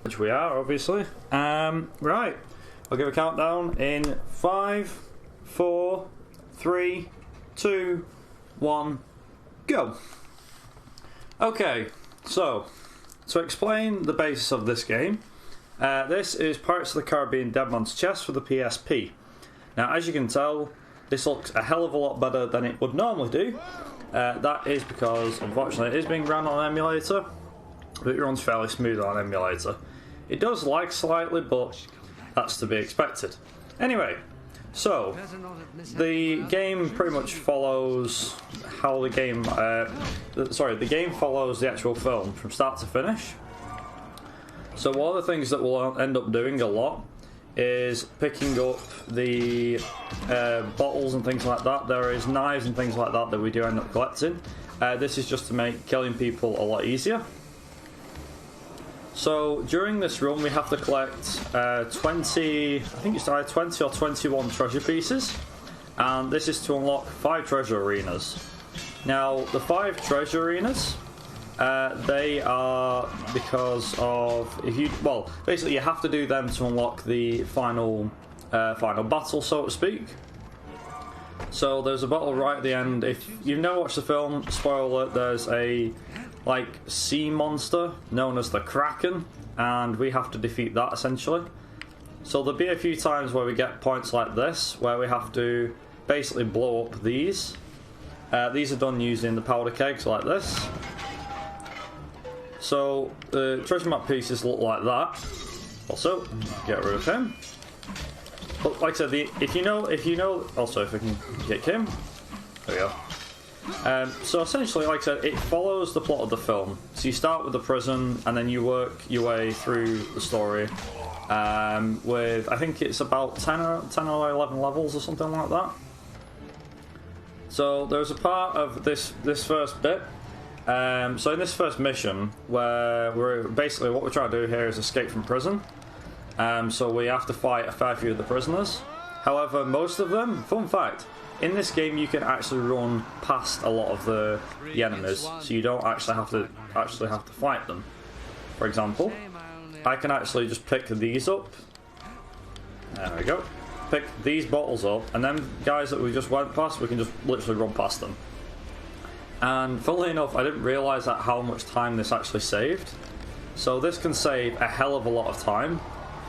Which we are, obviously. Right. I'll give a countdown in 5, 4, 3, 2, 1, go. Okay, so to explain the basis of this game, this is Pirates of the Caribbean Dead Man's Chest for the PSP. Now, as you can tell, this looks a hell of a lot better than it would normally do. That is because, unfortunately, it is being run on an emulator, but it runs fairly smooth on an emulator. It does lag slightly, but that's to be expected. Anyway, so the game pretty much follows how the game. The game follows the actual film from start to finish. So one of the things that we'll end up doing a lot is picking up the bottles and things like that. There is knives and things like that that we do end up collecting. This is just to make killing people a lot easier. So during this run we have to collect 20, I think it's either 20 or 21 treasure pieces, and this is to unlock 5 treasure arenas. Now the 5 treasure arenas, they are because of basically you have to do them to unlock the final battle, so to speak. So there's a battle right at the end. If you've never watched the film, spoiler alert, there's a sea monster known as the Kraken, and we have to defeat that essentially. So there'll be a few times where we get points like this where we have to basically blow up these. These are done using the powder kegs like this. So the treasure map pieces look like that. Also, get rid of him. But like I said, if you know, also if I can get Kim, there we go. So essentially, like I said, it follows the plot of the film. So you start with the prison, and then you work your way through the story. With I think it's about 10 or 11 levels or something like that. So there's a part of this first bit. So in this first mission, where we're basically what we're trying to do here is escape from prison. So we have to fight a fair few of the prisoners. However, most of them, fun fact, in this game you can actually run past a lot of the enemies, so you don't actually have to fight them. For example, I can actually just pick these up. There we go. Pick these bottles up, and then guys that we just went past, we can just literally run past them. And funnily enough, I didn't realise that how much time this actually saved. So this can save a hell of a lot of time,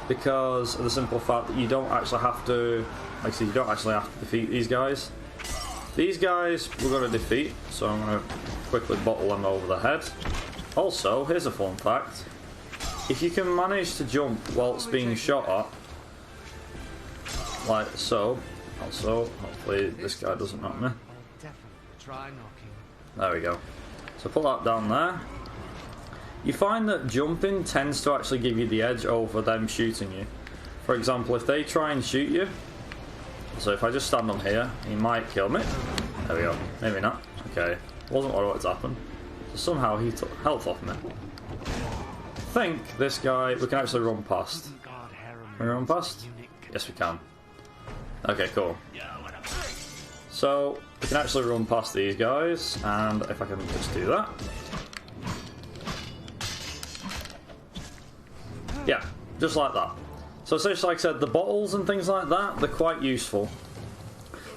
because of the simple fact that you don't actually have to, like I said, you don't actually have to defeat these guys. These guys we're going to defeat, so I'm going to quickly bottle them over the head. Also, here's a fun fact. If you can manage to jump whilst being shot at, like so, also, hopefully this guy doesn't knock me. There we go. So put that down there. You find that jumping tends to actually give you the edge over them shooting you. For example, if they try and shoot you, so if I just stand on here, he might kill me. There we go. Maybe not. Okay. Wasn't what I wanted to happen. So somehow he took health off me. I think this guy we can actually run past. Can we run past? Yes, we can. Okay, cool. So we can actually run past these guys, and if I can just do that. Yeah, just like that. So essentially, like I said, the bottles and things like that, they're quite useful.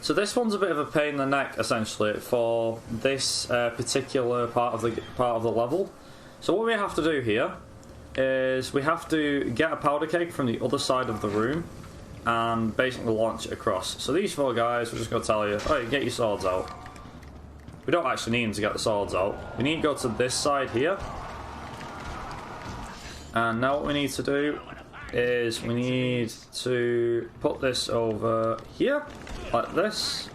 So this one's a bit of a pain in the neck, essentially, for this particular part of the level. So what we have to do here is we have to get a powder keg from the other side of the room and basically launch it across. So these 4 guys, we're just going to tell you, oh, get your swords out. We don't actually need them to get the swords out. We need to go to this side here. And now what we need to do is we need to put this over here, like this.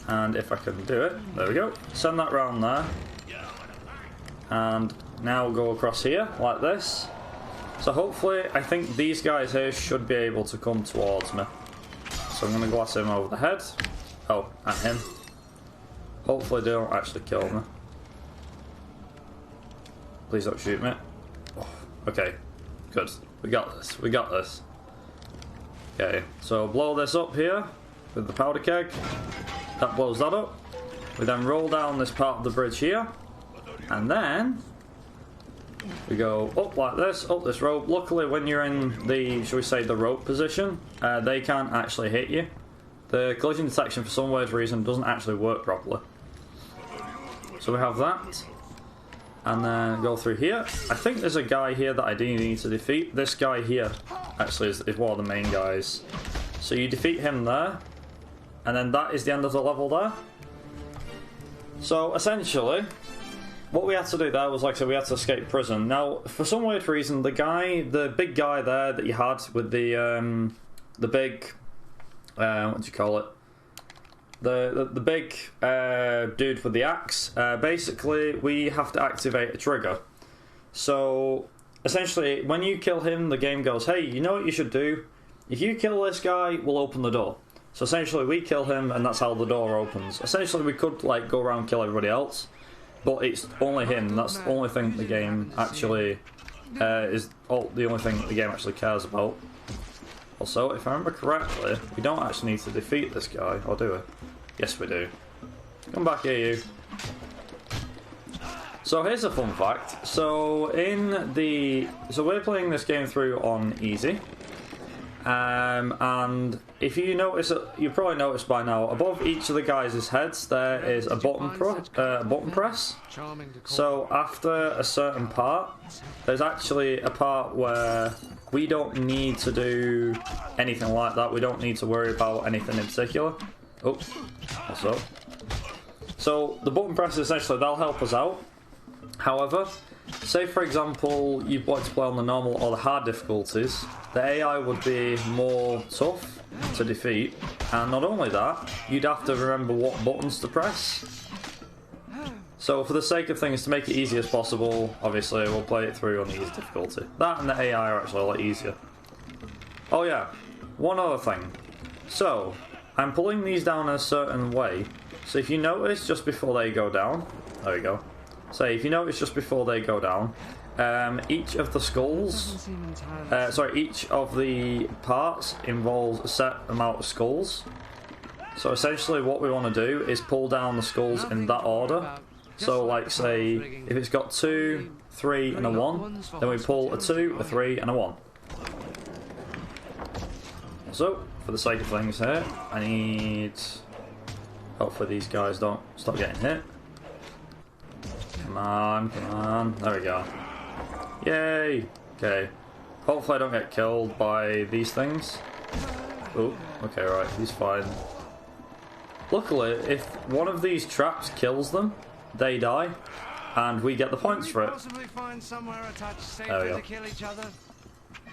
And if I can do it, there we go. Send that round there. And now go across here, like this. So hopefully, I think these guys here should be able to come towards me. So I'm going to glass him over the head. Oh, and him. Hopefully they don't actually kill me. Please don't shoot me. Oh, okay, good. We got this. We got this. Okay, so blow this up here with the powder keg. That blows that up. We then roll down this part of the bridge here. And then We go up like this, up this rope. Luckily, when you're in the, shall we say, the rope position, they can't actually hit you. The collision detection, for some weird reason, doesn't actually work properly. So we have that. And then go through here. I think there's a guy here that I do need to defeat. This guy here, actually, is one of the main guys. So you defeat him there. And then that is the end of the level there. So, essentially, what we had to do there was, like I said, we had to escape prison. Now, for some weird reason, the big guy there that you had with the big, what do you call it? The big dude with the axe, basically, we have to activate a trigger. So, essentially, when you kill him, the game goes, hey, you know what you should do? If you kill this guy, we'll open the door. So essentially we kill him and that's how the door opens. Essentially we could like go around and kill everybody else, but it's only him. That's the only thing the game actually the only thing the game actually cares about. Also, if I remember correctly, we don't actually need to defeat this guy, or do we? Yes we do. Come back here, you. So here's a fun fact. So we're playing this game through on easy. And if you notice, you probably noticed by now, above each of the guys' heads there is a button press. So after a certain part, there's actually a part where we don't need to do anything like that. We don't need to worry about anything in particular. Oh, what's up? So the button presses, essentially, they'll help us out. However, say for example you want to play on the normal or the hard difficulties, the AI would be more tough to defeat, and not only that, you'd have to remember what buttons to press. So for the sake of things, to make it easy as possible, obviously we'll play it through on the easy difficulty. That and the AI are actually a lot easier. Oh yeah, one other thing. So, I'm pulling these down in a certain way, so if you notice just before they go down, there we go. So if you notice just before they go down, each of the skulls, each of the parts involves a set amount of skulls. So essentially what we want to do is pull down the skulls in that order. So like say, if it's got 2, 3 and a 1, then we pull a 2, a 3 and a 1. So, for the sake of things here, I need... hopefully these guys don't stop getting hit. Come on, come on. There we go. Yay! Okay. Hopefully I don't get killed by these things. Oh, okay, right. He's fine. Luckily, if one of these traps kills them, they die, and we get the points for it. There we go.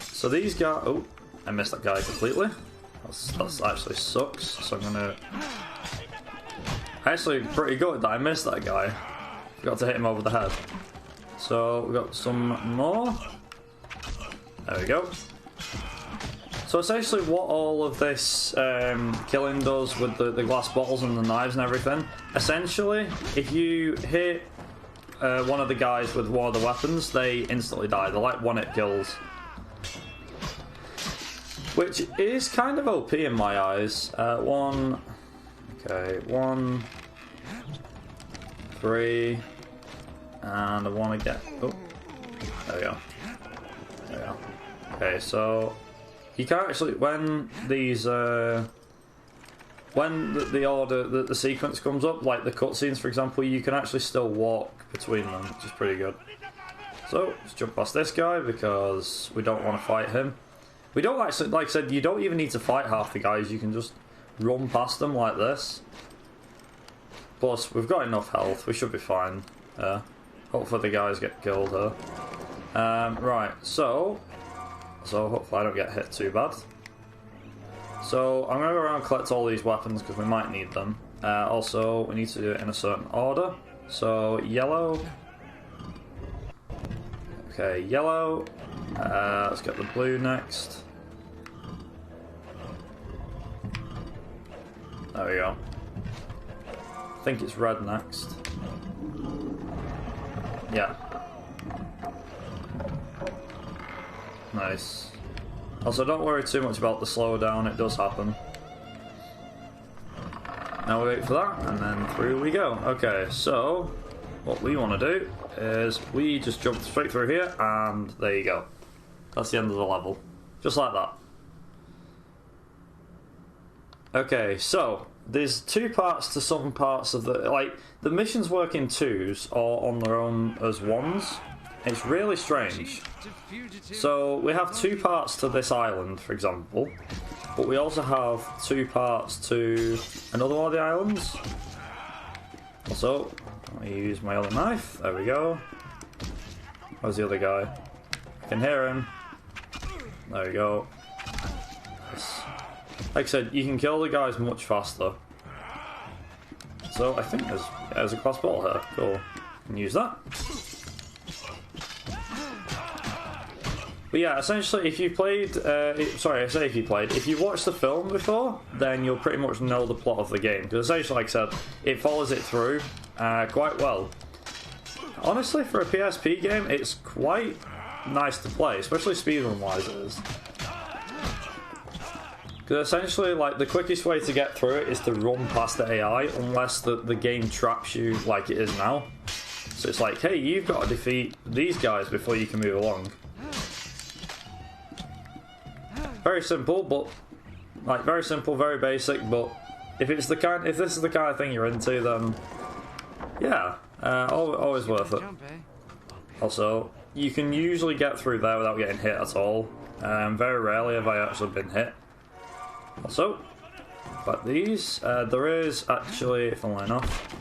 So these guys... oh, I missed that guy completely. That's actually sucks, so I'm gonna... actually pretty good that I missed that guy. Got to hit him over the head. So we got some more. There we go. So essentially what all of this killing does with the glass bottles and the knives and everything, essentially if you hit one of the guys with one of the weapons, they instantly die. They're like one-hit kills. Which is kind of OP in my eyes. 1, 3, and I want to get... oh, there we go. There we go. Okay, so you can actually, when these, when the order, the sequence comes up, like the cutscenes for example, you can actually still walk between them, which is pretty good. So, let's jump past this guy because we don't want to fight him. We don't actually, like I said, you don't even need to fight half the guys, you can just run past them like this. Plus, we've got enough health, we should be fine. Hopefully the guys get killed here. Right, so hopefully I don't get hit too bad. So I'm going to go around and collect all these weapons because we might need them. Also, we need to do it in a certain order. So, yellow. Okay, yellow. Let's get the blue next. There we go. I think it's red next. Yeah. Nice. Also, don't worry too much about the slowdown, it does happen. Now we wait for that, and then through we go. Okay, so what we want to do is we just jump straight through here, and there you go. That's the end of the level. Just like that. Okay, so there's two parts to some parts of the... Like, the missions work in twos or on their own as ones. It's really strange. So we have two parts to this island, for example, but we also have two parts to another one of the islands. Also, let me use my other knife. There we go. Where's the other guy? I can hear him. There we go. Nice. Like I said, you can kill the guys much faster. So I think there's a glass bottle here. Cool. Can use that. But yeah, essentially, if you played, if you watched the film before, then you'll pretty much know the plot of the game. Because essentially, like I said, it follows it through quite well. Honestly, for a PSP game, it's quite nice to play, especially speedrun-wise it is. Because essentially, like, the quickest way to get through it is to run past the AI, unless the game traps you like it is now. So it's like, hey, you've got to defeat these guys before you can move along. Very simple, but like very simple, very basic. But if this is the kind of thing you're into, then yeah, always worth it. Also, you can usually get through there without getting hit at all. Very rarely have I actually been hit. Also, but these, there is actually, funnily enough,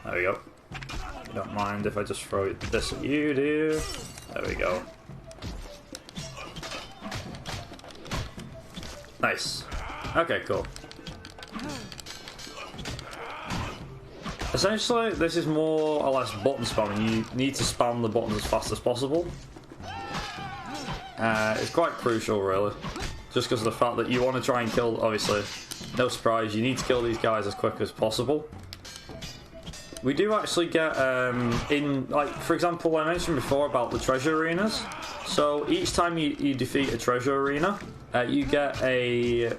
there we go. You don't mind if I just throw this at you, do you? There we go. Nice. Okay, cool. Essentially, this is more or less button spamming. You need to spam the buttons as fast as possible. It's quite crucial, really. Just because of the fact that you want to try and kill, obviously, no surprise, you need to kill these guys as quick as possible. We do actually get, like, for example, I mentioned before about the treasure arenas. So each time you defeat a treasure arena, you get a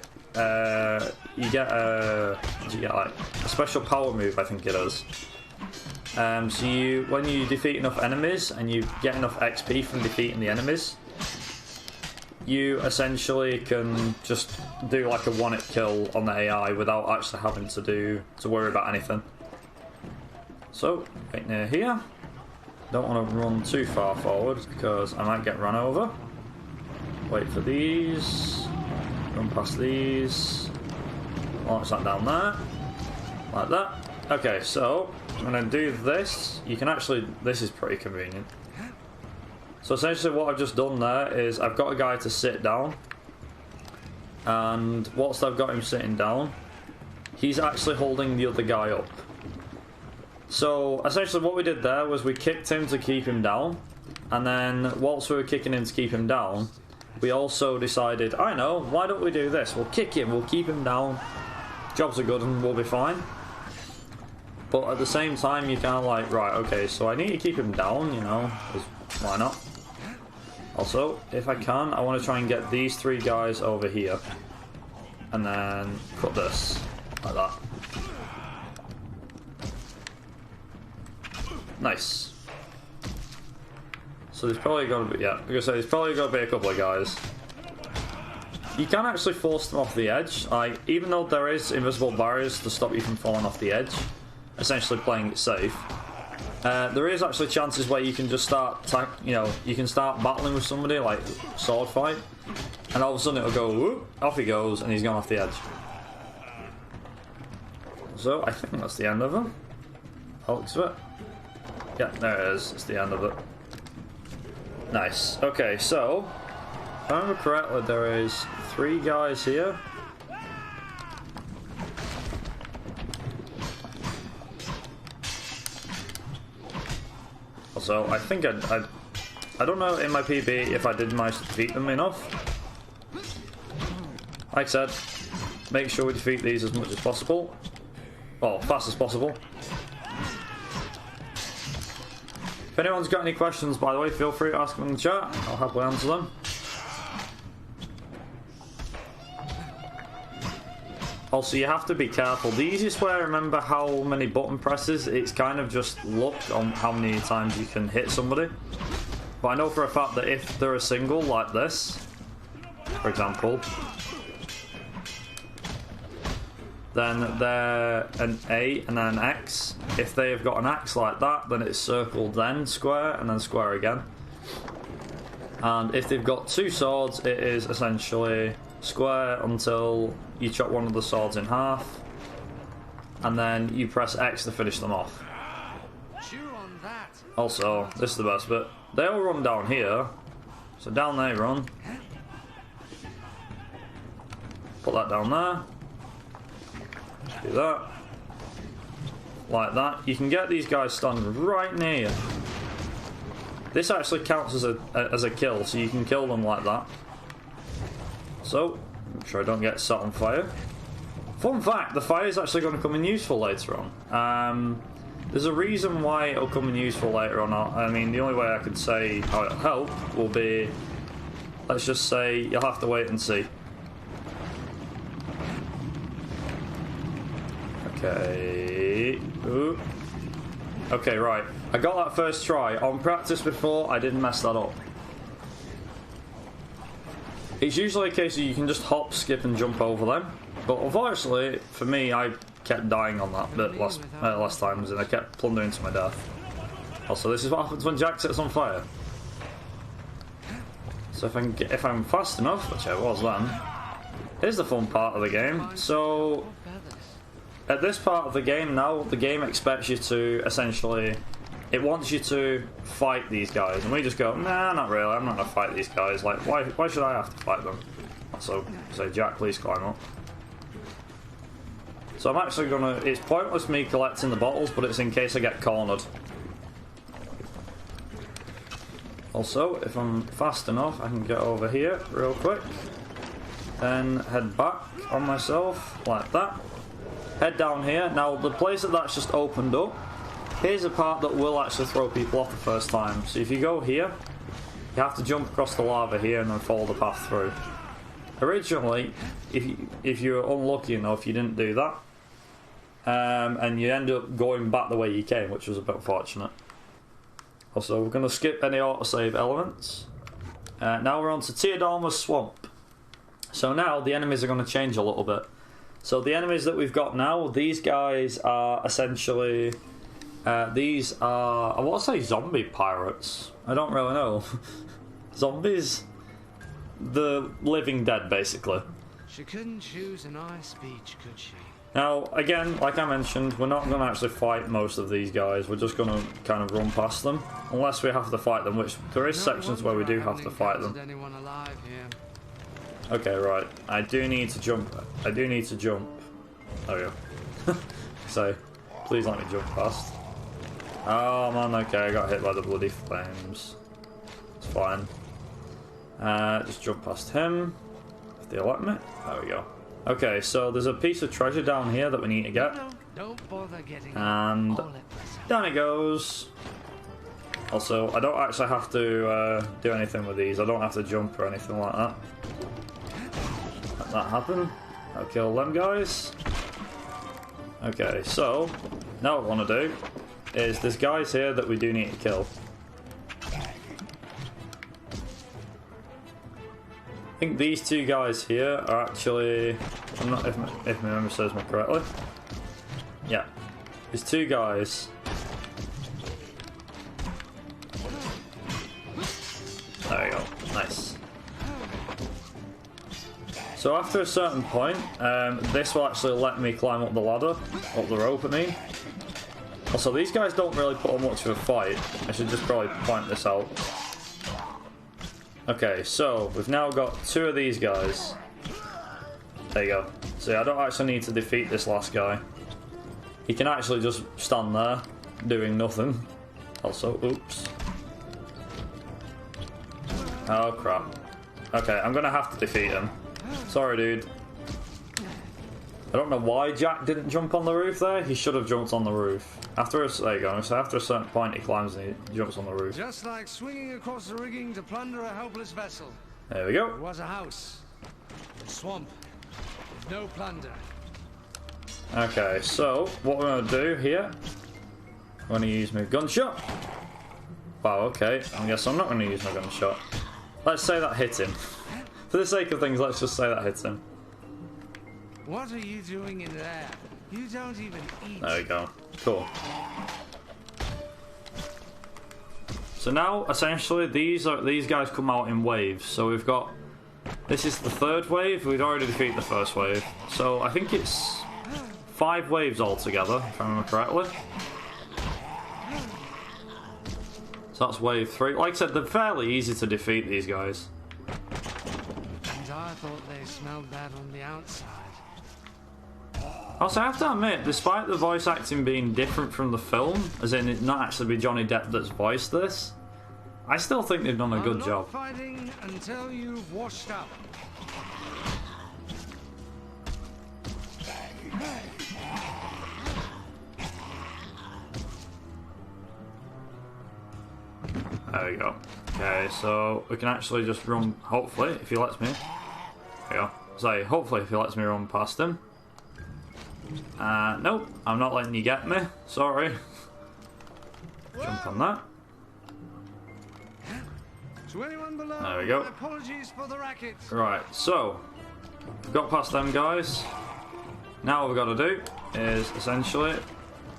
special power move, I think it is. So when you defeat enough enemies and you get enough XP from defeating the enemies, you essentially can just do like a one-hit kill on the AI without actually having to worry about anything. So right near here, don't want to run too far forward because I might get run over. Wait for these. Run past these. Launch that down there. Like that. Okay, so I'm going to do this. You can actually... This is pretty convenient. So essentially what I've just done there is I've got a guy to sit down. And whilst I've got him sitting down, he's actually holding the other guy up. So essentially what we did there was we kicked him to keep him down. And then whilst we were kicking him to keep him down, we also decided, I know, why don't we do this? We'll kick him, we'll keep him down, jobs are good and we'll be fine. But at the same time, you're kind of like, right, okay, so I need to keep him down, you know, because why not? Also, if I can, I want to try and get these three guys over here. And then cut this, like that. Nice. So there's probably going to be, yeah, like I say, there's probably going to be a couple of guys. You can actually force them off the edge, like, even though there is invisible barriers to stop you from falling off the edge, essentially playing it safe. There is actually chances where you can just start, you can start battling with somebody, like sword fight, and all of a sudden it'll go, whoop, off he goes, and he's gone off the edge. So I think that's the end of him. Looks of it. Yeah, there it is. It's the end of it. Nice. Okay, so if I remember correctly, there is 3 guys here. Also, I think I don't know in my PB if I did manage to defeat them enough. Like I said, make sure we defeat these as much as possible. Well, fast as possible. If anyone's got any questions, by the way, feel free to ask them in the chat. I'll happily answer them. Also, you have to be careful. The easiest way I remember how many button presses, it's kind of just luck on how many times you can hit somebody. But I know for a fact that if they're a single like this, for example, then they're an A and then an X. If they have got an X like that, then it's circle, then square, and then square again. And if they've got two swords, it is essentially square until you chop one of the swords in half, and then you press X to finish them off. Also, this is the best bit. They all run down here, so down they run. Put that down there. Do that. Like that. You can get these guys standing right near you. This actually counts as a kill, so you can kill them like that. So, make sure I don't get set on fire. Fun fact, the fire is actually going to come in useful later on. There's a reason why it'll come in useful later on. I mean, the only way I could say how it'll help will be, let's just say, you'll have to wait and see. Okay. Ooh. Okay, right. I got that first try. On practice before, I didn't mess that up. It's usually a case of you can just hop, skip, and jump over them. But unfortunately, for me, I kept dying on that bit last times, and I kept plundering to my death. Also, this is what happens when Jack sets on fire. So if I'm fast enough, which I was then, here's the fun part of the game. So at this part of the game now, the game expects you to essentially, it wants you to fight these guys, and we just go, nah, not really, I'm not gonna fight these guys. Like, why should I have to fight them? So say, Jack, please climb up. So I'm actually gonna, it's pointless me collecting the bottles, but it's in case I get cornered. Also, if I'm fast enough, I can get over here real quick. Then head back on myself, like that. Head down here. Now, the place that's just opened up, here's a part that will actually throw people off the first time. So if you go here, you have to jump across the lava here and then follow the path through. Originally, if you were unlucky enough, you didn't do that. And you end up going back the way you came, which was a bit unfortunate. Also, we're going to skip any autosave elements. Now we're on to Teodalma's Swamp. So now the enemies are going to change a little bit. So the enemies that we've got now, these guys are essentially... these are... I want to say zombie pirates. I don't really know. Zombies? The living dead, basically. She couldn't choose a nice beach, could she? Now, again, like I mentioned, we're not going to actually fight most of these guys. We're just going to kind of run past them. Unless we have to fight them, which there is sections where we do have to fight them. Okay, right. I do need to jump. There we go. So, please let me jump past. Oh man, okay, I got hit by the bloody flames. It's fine. Just jump past him. If they let me. There we go. Okay, so there's a piece of treasure down here that we need to get. And down it goes. Also, I don't actually have to do anything with these. I don't have to jump or anything like that. Let that happen. I'll kill them guys. Okay, so now what I want to do is there's guys here that we do need to kill. I think these two guys here are actually, I'm not, if my memory serves me correctly. Yeah, there's two guys. There we go, nice. So after a certain point, this will actually let me climb up the ladder, up the rope I mean. Also, these guys don't really put on much of a fight. I should just probably point this out. Okay, so we've now got two of these guys. There you go. See, I don't actually need to defeat this last guy. He can actually just stand there, doing nothing. Also, oops. Oh crap. Okay, I'm gonna have to defeat him. Sorry, dude. I don't know why Jack didn't jump on the roof there. He should have jumped on the roof. There you go. So after a certain point, he climbs and he jumps on the roof. Just like swinging across the rigging to plunder a helpless There we go. It was a house, a swamp, with no plunder. Okay, so what we're going to do here, I'm going to use my gunshot. Wow, okay, I guess I'm not going to use my gunshot. Let's say that hit him. For the sake of things, let's just say that hits him. What are you doing in there? You don't even eat. There we go. Cool. So now, essentially, these guys come out in waves. So we've got... This is the third wave. We'd already defeated the first wave. So I think it's 5 waves altogether, if I remember correctly. So that's wave 3. Like I said, they're fairly easy to defeat, these guys. And I thought they smelled that on the outside. Also, I have to admit, despite the voice acting being different from the film, as in it not actually be Johnny Depp that's voiced this, I still think they've done a good job. Fighting until you've washed up. There we go. Okay, so we can actually just run, hopefully, if he lets me. There we go. So, hopefully, if he lets me run past him. Nope, I'm not letting you get me. Sorry. Jump on that. To anyone below, there we go. Apologies for the racket. Right, so we've got past them guys. Now what we've got to do is essentially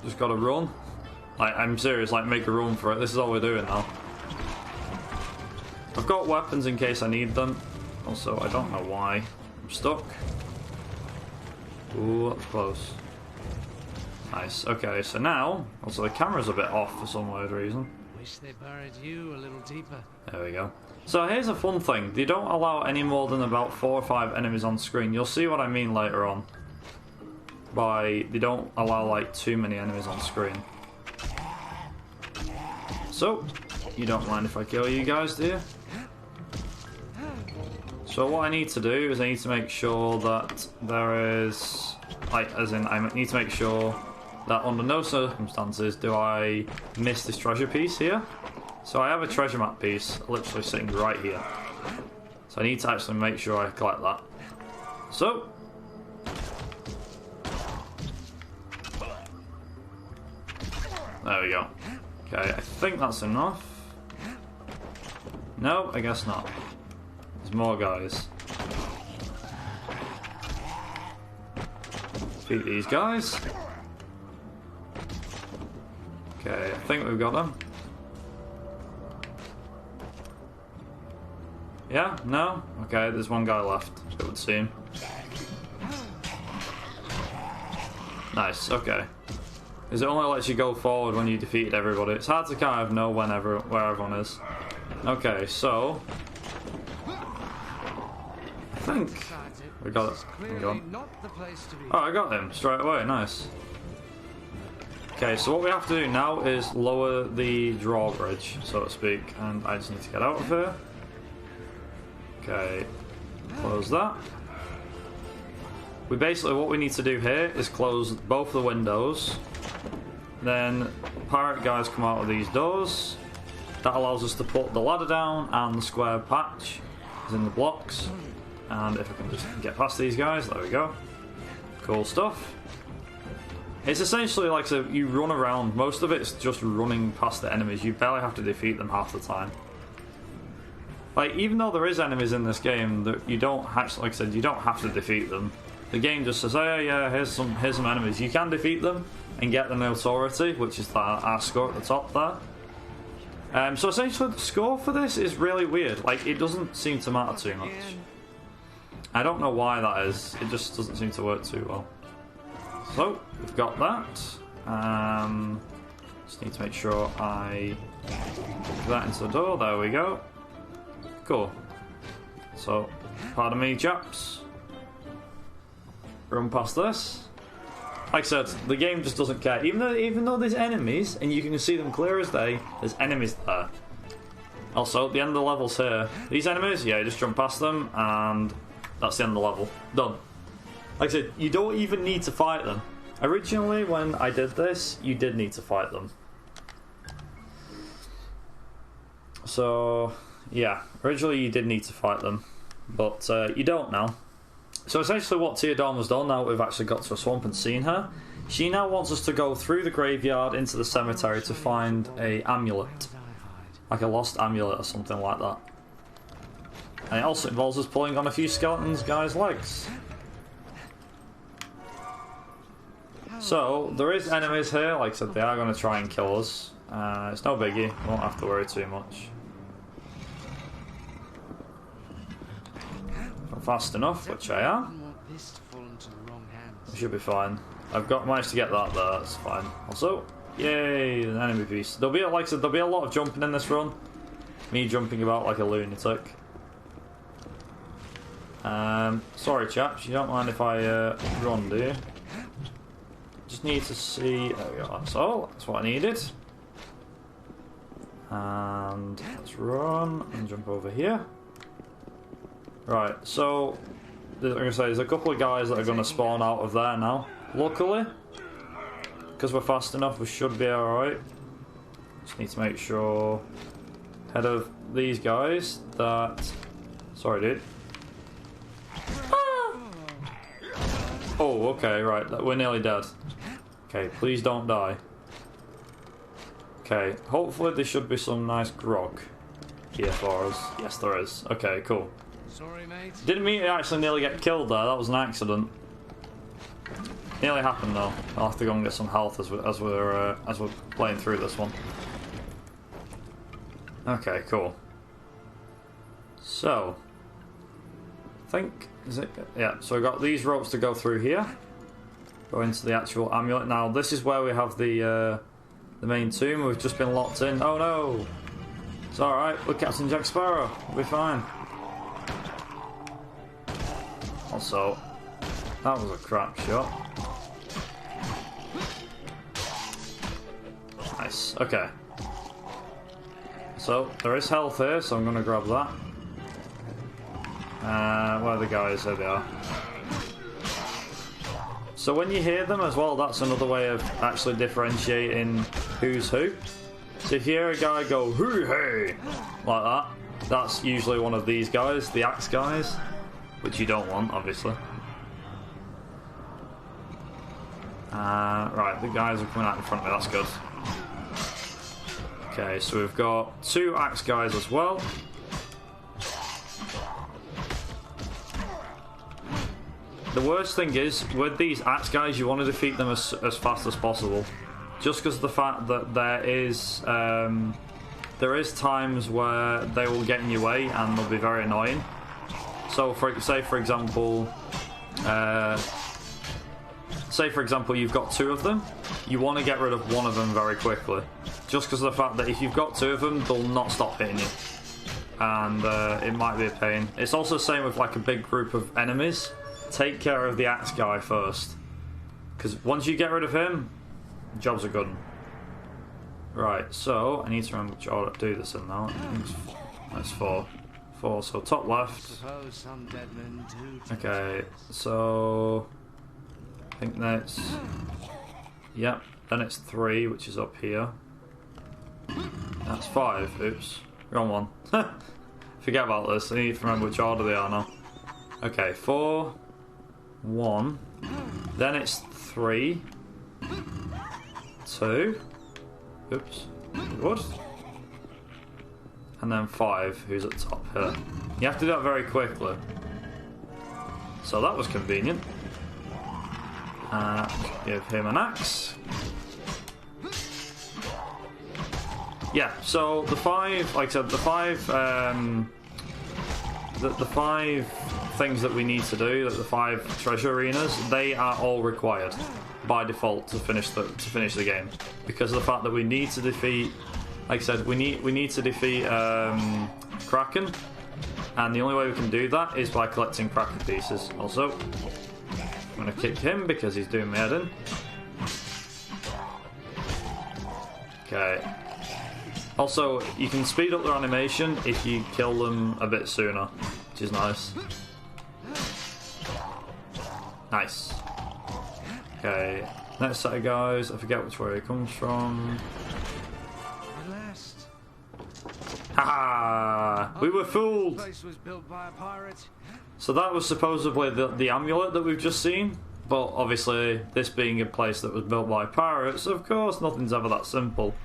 just got to run. Like, I'm serious, like make a run for it. This is all we're doing now. I've got weapons in case I need them. Also, I don't know why I'm stuck. Ooh, that's close. Nice. Okay, so now, also the camera's a bit off for some weird reason. Wish they buried you a little deeper. There we go. So here's a fun thing. They don't allow any more than about 4 or 5 enemies on screen. You'll see what I mean later on. By they don't allow like too many enemies on screen. So, you don't mind if I kill you guys, do you? So what I need to do is I need to make sure that there is, like, as in I need to make sure that under no circumstances do I miss this treasure piece here. So I have a treasure map piece literally sitting right here. So I need to actually make sure I collect that. So, there we go. Okay, I think that's enough. No, I guess not. There's more guys. Defeat these guys. Okay, I think we've got them. Yeah? No? Okay, there's one guy left. It would seem. Nice, okay. Because it only lets you go forward when you defeated everybody. It's hard to kind of know where everyone is. Okay, so... I think we got it. Oh, I got him straight away. Nice. Okay, so what we have to do now is lower the drawbridge, so to speak, and I just need to get out of here. Okay, close that. What we need to do here is close both the windows. Then pirate guys come out of these doors. That allows us to put the ladder down and the square patch is in the blocks. And if I can just get past these guys, there we go. Cool stuff. It's essentially like, so you run around. Most of it's just running past the enemies. You barely have to defeat them half the time. Like, even though there is enemies in this game, that you don't actually, like I said, you don't have to defeat them. The game just says, oh yeah, here's some enemies. You can defeat them and get the notoriety, which is our score at the top there. So essentially the score for this is really weird. Like, it doesn't seem to matter too much. I don't know why that is. It just doesn't seem to work too well. So, we've got that. Just need to make sure I put that into the door. There we go. Cool. So, pardon me, chaps. Run past this. Like I said, the game just doesn't care. Even though there's enemies, and you can see them clear as day, there's enemies there. Also, at the end of the levels here, these enemies, yeah, you just jump past them, and that's the end of the level. Done. Like I said, you don't even need to fight them. Originally, when I did this, you did need to fight them. So, yeah, originally you did need to fight them, but you don't now. So essentially what Teodorm has done, now that we've actually got to a swamp and seen her, she now wants us to go through the graveyard into the cemetery to find a amulet. Like a lost amulet or something like that. And it also involves us pulling on a few skeletons guys' legs. So, there is enemies here, like I said, they are going to try and kill us. It's no biggie, we won't have to worry too much. If I'm fast enough, which I am, we should be fine. I've managed to get that there, that's fine. Also, yay, an enemy piece. There'll be, like I said, there'll be a lot of jumping in this run. Me jumping about like a lunatic. Sorry chaps, you don't mind if I run, do you? Just need to see. There we go. So that's what I needed. And let's run and jump over here. Right. So like I say, there's a couple of guys that are going to spawn out of there now. Luckily, because we're fast enough, we should be all right. Just need to make sure ahead of these guys that. Sorry, dude. Oh, okay, right. We're nearly dead. Okay, please don't die. Okay, hopefully there should be some nice grog here for us. Yes, there is. Okay, cool. Sorry, mate. Didn't mean to actually nearly get killed there. That was an accident. Nearly happened though. I'll have to go and get some health as we're playing through this one. Okay, cool. So, I think is it? Yeah. So we got these ropes to go through here. Go into the actual amulet. Now this is where we have the main tomb. We've just been locked in. Oh no! It's all right. Look, Captain Jack Sparrow. We'll be fine. Also, that was a crap shot. Nice. Okay. So there is health here, so I'm going to grab that. Where are the guys? There they are. So when you hear them as well, that's another way of actually differentiating who's who. So if you hear a guy go hoo hey like that, that's usually one of these guys, the axe guys, which you don't want, obviously. Right, the guys are coming out in front of me, that's good. Okay, so we've got 2 axe guys as well. The worst thing is, with these axe guys, you want to defeat them as fast as possible. Just because of the fact that there is times where they will get in your way and they'll be very annoying. So, say for example, you've got 2 of them, you want to get rid of one of them very quickly. Just because of the fact that if you've got 2 of them, they'll not stop hitting you. And it might be a pain. It's also the same with like a big group of enemies. Take care of the axe guy first. Because once you get rid of him, jobs are good. Right, so I need to remember which order to do this in now. That's 4. 4, so top left. Okay, so I think that's. Yep, then it's 3, which is up here. That's 5. Oops, wrong one. Forget about this. I need to remember which order they are now. Okay, 4, 1. Then it's 3, 2. Oops. Good. And then 5, who's at the top here. You have to do that very quickly. So that was convenient. Give him an axe. Yeah, so the 5, like I said, the 5 things that we need to do, the 5 treasure arenas, they are all required by default to finish the game, because of the fact that we need to defeat, like I said, we need to defeat Kraken, and the only way we can do that is by collecting Kraken pieces. Also, I'm going to kick him because he's doing me head in. Okay. Also, you can speed up their animation if you kill them a bit sooner, which is nice. Nice. Okay, next set of guys, I forget which way he comes from. Haha! We were fooled! The place was built by a pirate. So that was supposedly the amulet that we've just seen, but obviously this being a place that was built by pirates, of course nothing's ever that simple.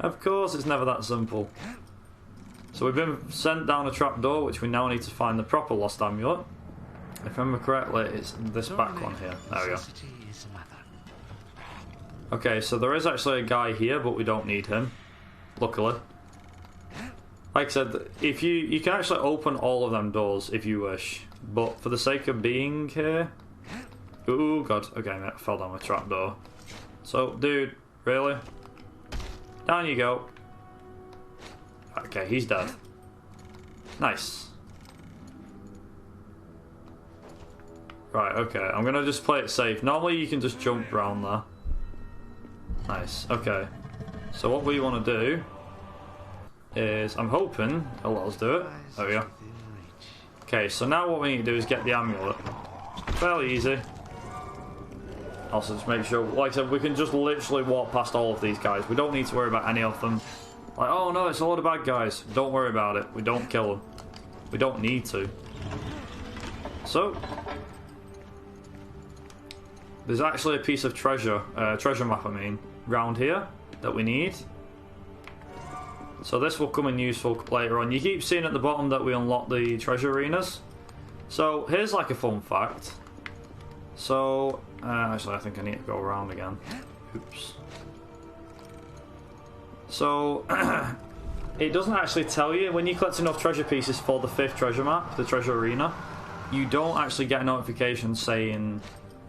Of course it's never that simple. So we've been sent down a trapdoor, which we now need to find the proper lost amulet. If I remember correctly, it's this back one here. There we go. Okay, so there is actually a guy here, but we don't need him, luckily. Like I said, if you can actually open all of them doors if you wish, but for the sake of being here... Ooh, God. Okay, mate, I fell down a trapdoor. So, dude, really? Down you go. Okay, he's dead. Nice. Right, okay, I'm gonna just play it safe. Normally you can just jump around there. Nice, okay. So what we want to do is, I'm hoping it'll let us do it. There we go. Okay, so now what we need to do is get the amulet. Fairly easy. Also just make sure, like I said, we can just literally walk past all of these guys. We don't need to worry about any of them. Like, oh no, it's a lot of bad guys. Don't worry about it. We don't kill them. We don't need to. So, there's actually a piece of treasure map, I mean, round here that we need. So this will come in useful later on. You keep seeing at the bottom that we unlock the treasure arenas. So here's like a fun fact. So, actually I think I need to go around again. Oops. So, it doesn't actually tell you, when you collect enough treasure pieces for the 5th treasure map, the treasure arena, you don't actually get a notification saying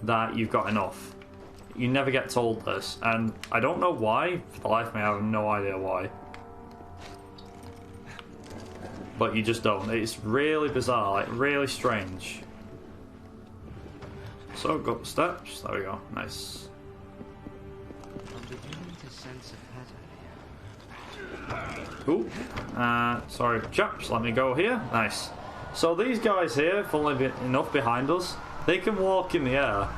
that you've got enough. You never get told this, and I don't know why. For the life of me, I have no idea why. But you just don't. It's really bizarre, like really strange. So, go up the steps. There we go. Nice. I'm beginning to sense a pattern here. Ooh. Sorry, chaps. Let me go here. Nice. So these guys here, funnily enough, behind us, they can walk in the air.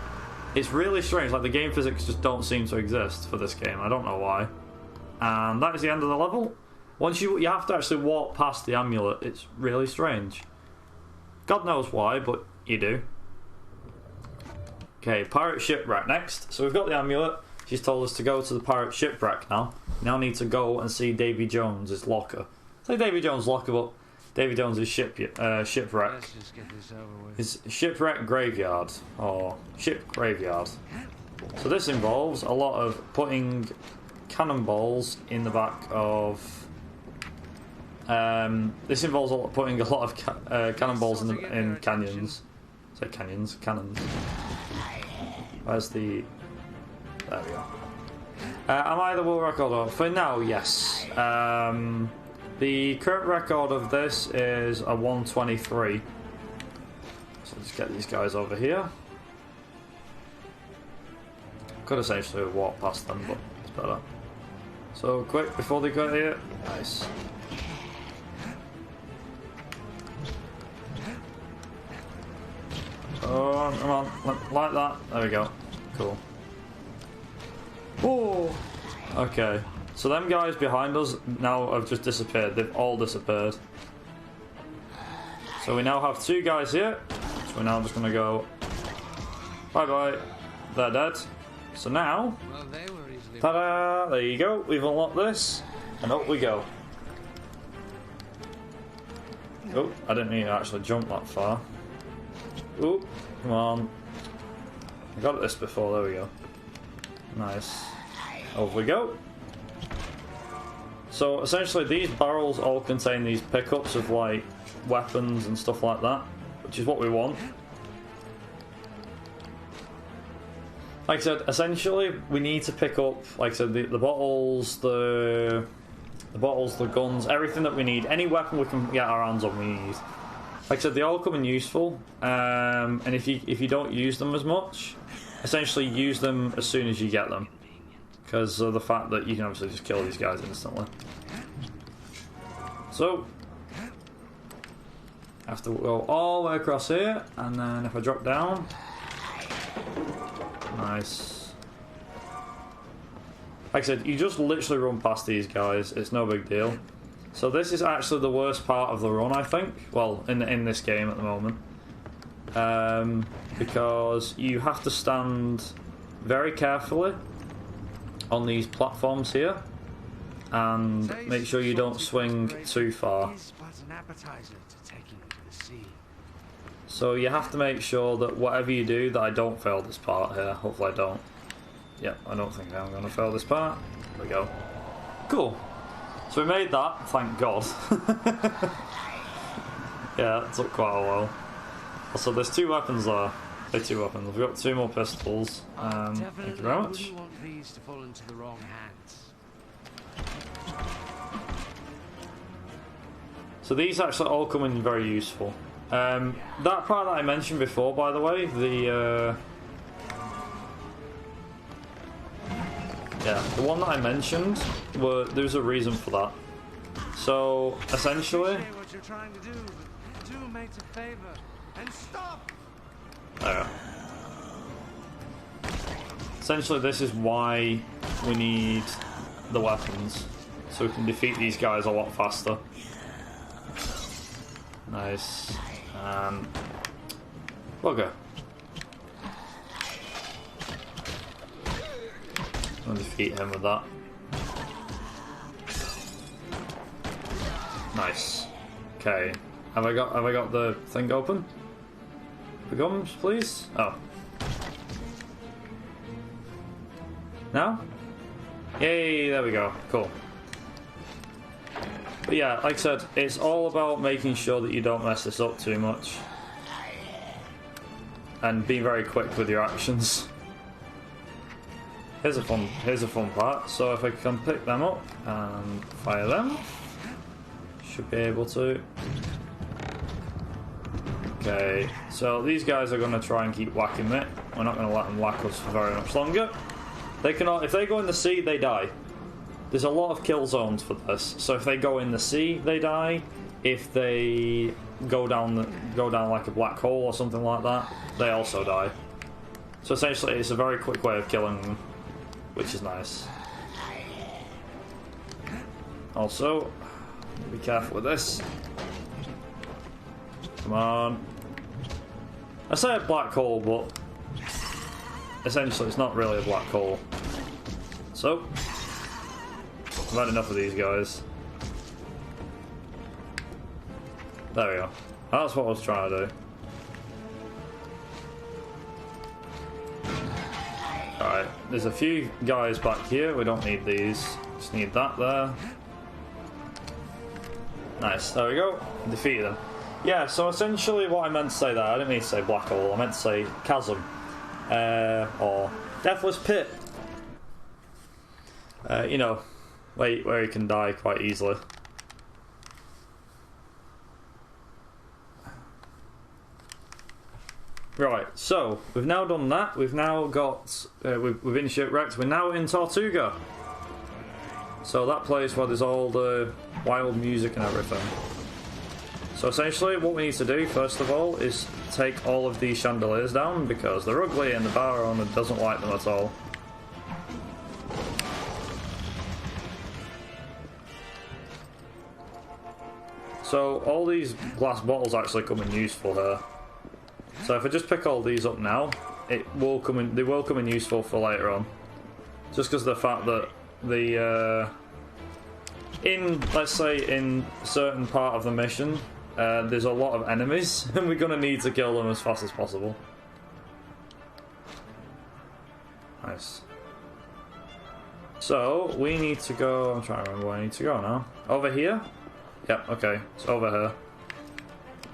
It's really strange. Like, the game physics just don't seem to exist for this game. I don't know why. And that is the end of the level. Once you have to actually walk past the amulet. It's really strange. God knows why, but you do. Okay, pirate shipwreck next. So we've got the amulet. She's told us to go to the pirate shipwreck now. Now need to go and see Davy Jones' locker. Say Davy Jones' locker, but Davy Jones' shipwreck. Let's just get this over with. His shipwreck graveyard, or ship graveyard. So this involves a lot of putting cannonballs in the back of. This involves putting a lot of cannonballs in canyons. Say canyons, cannons. Where's the? There we go. Am I the world record holder? For now, yes. The current record of this is a 123. So let's get these guys over here. Could essentially walk past them, but it's better. So quick before they get here. Nice. Oh, come on, like that. There we go. Cool. Oh. Okay. So them guys behind us now have just disappeared. They've all disappeared. So we now have 2 guys here. So we're now just going to go... Bye-bye. They're dead. So now... Well, they were easily... Ta-da! There you go. We've unlocked this. And up we go. Oh, I didn't mean to actually jump that far. Oh, come on. I got this before. There we go. Nice. Over we go. So essentially these barrels all contain these pickups of like weapons and stuff like that, which is what we want. Like I said, essentially we need to pick up, like I said, the bottles, the guns, everything that we need. Any weapon we can get our hands on, we need. Like I said, they all come in useful, and if you don't use them as much, essentially use them as soon as you get them. Because of the fact that you can obviously just kill these guys instantly. So, I have to go all the way across here, and then if I drop down, nice. Like I said, you just literally run past these guys, it's no big deal. So this is actually the worst part of the run, I think. Well, in this game at the moment. Because you have to stand very carefully on these platforms here. And make sure you don't swing too far. So you have to make sure that whatever you do, that I don't fail this part here. Hopefully I don't. Yep, I don't think I'm going to fail this part. There we go. Cool. So we made that, thank God. Yeah, that took quite a while. Also, there's 2 weapons there. There's 2 weapons. We've got 2 more pistols. Thank you very much. Want these to fall into the wrong hands. So these actually all come in very useful. That part that I mentioned before, by the way, the one that I mentioned, there's a reason for that. So essentially, What you're trying to do, do mates a favor and stop. there. Essentially, this is why we need the weapons, so we can defeat these guys a lot faster. Nice. Bugger. I'm gonna defeat him with that. Nice. Okay. Have I got the thing open? The gums, please? Oh. Now? Yay, there we go. Cool. But yeah, like I said, it's all about making sure that you don't mess this up too much. And be very quick with your actions. Here's a fun part. So if I can pick them up and fire them, should be able to. Okay, so these guys are going to try and keep whacking me. We're not going to let them whack us for very much longer. They cannot. If they go in the sea, they die. There's a lot of kill zones for this. So if they go in the sea, they die. If they go down like a black hole or something like that, they also die. So essentially, it's a very quick way of killing them, which is nice. Also, be careful with this. Come on. I say a black hole, but essentially it's not really a black hole. So, I've had enough of these guys. There we go. That's what I was trying to do. Alright, there's a few guys back here. We don't need these. Just need that there. Nice, there we go. Defeated them. Yeah, so essentially what I meant to say there, I didn't mean to say black hole, I meant to say chasm. Or deathless pit. You know, where you can die quite easily. Right, so we've now done that. We've now got we've been shipwrecked. We're now in Tortuga. So that place where there's all the wild music and everything. So essentially, what we need to do first of all is take all of these chandeliers down because they're ugly and the bar owner doesn't like them at all. So all these glass bottles actually come in useful here. So if I just pick all these up now, they will come in useful for later on. Just because of the fact that the let's say in a certain part of the mission, there's a lot of enemies, and we're gonna need to kill them as fast as possible. Nice. So we need to go. I'm trying to remember where I need to go now. Over here. Yep. Okay. It's over here.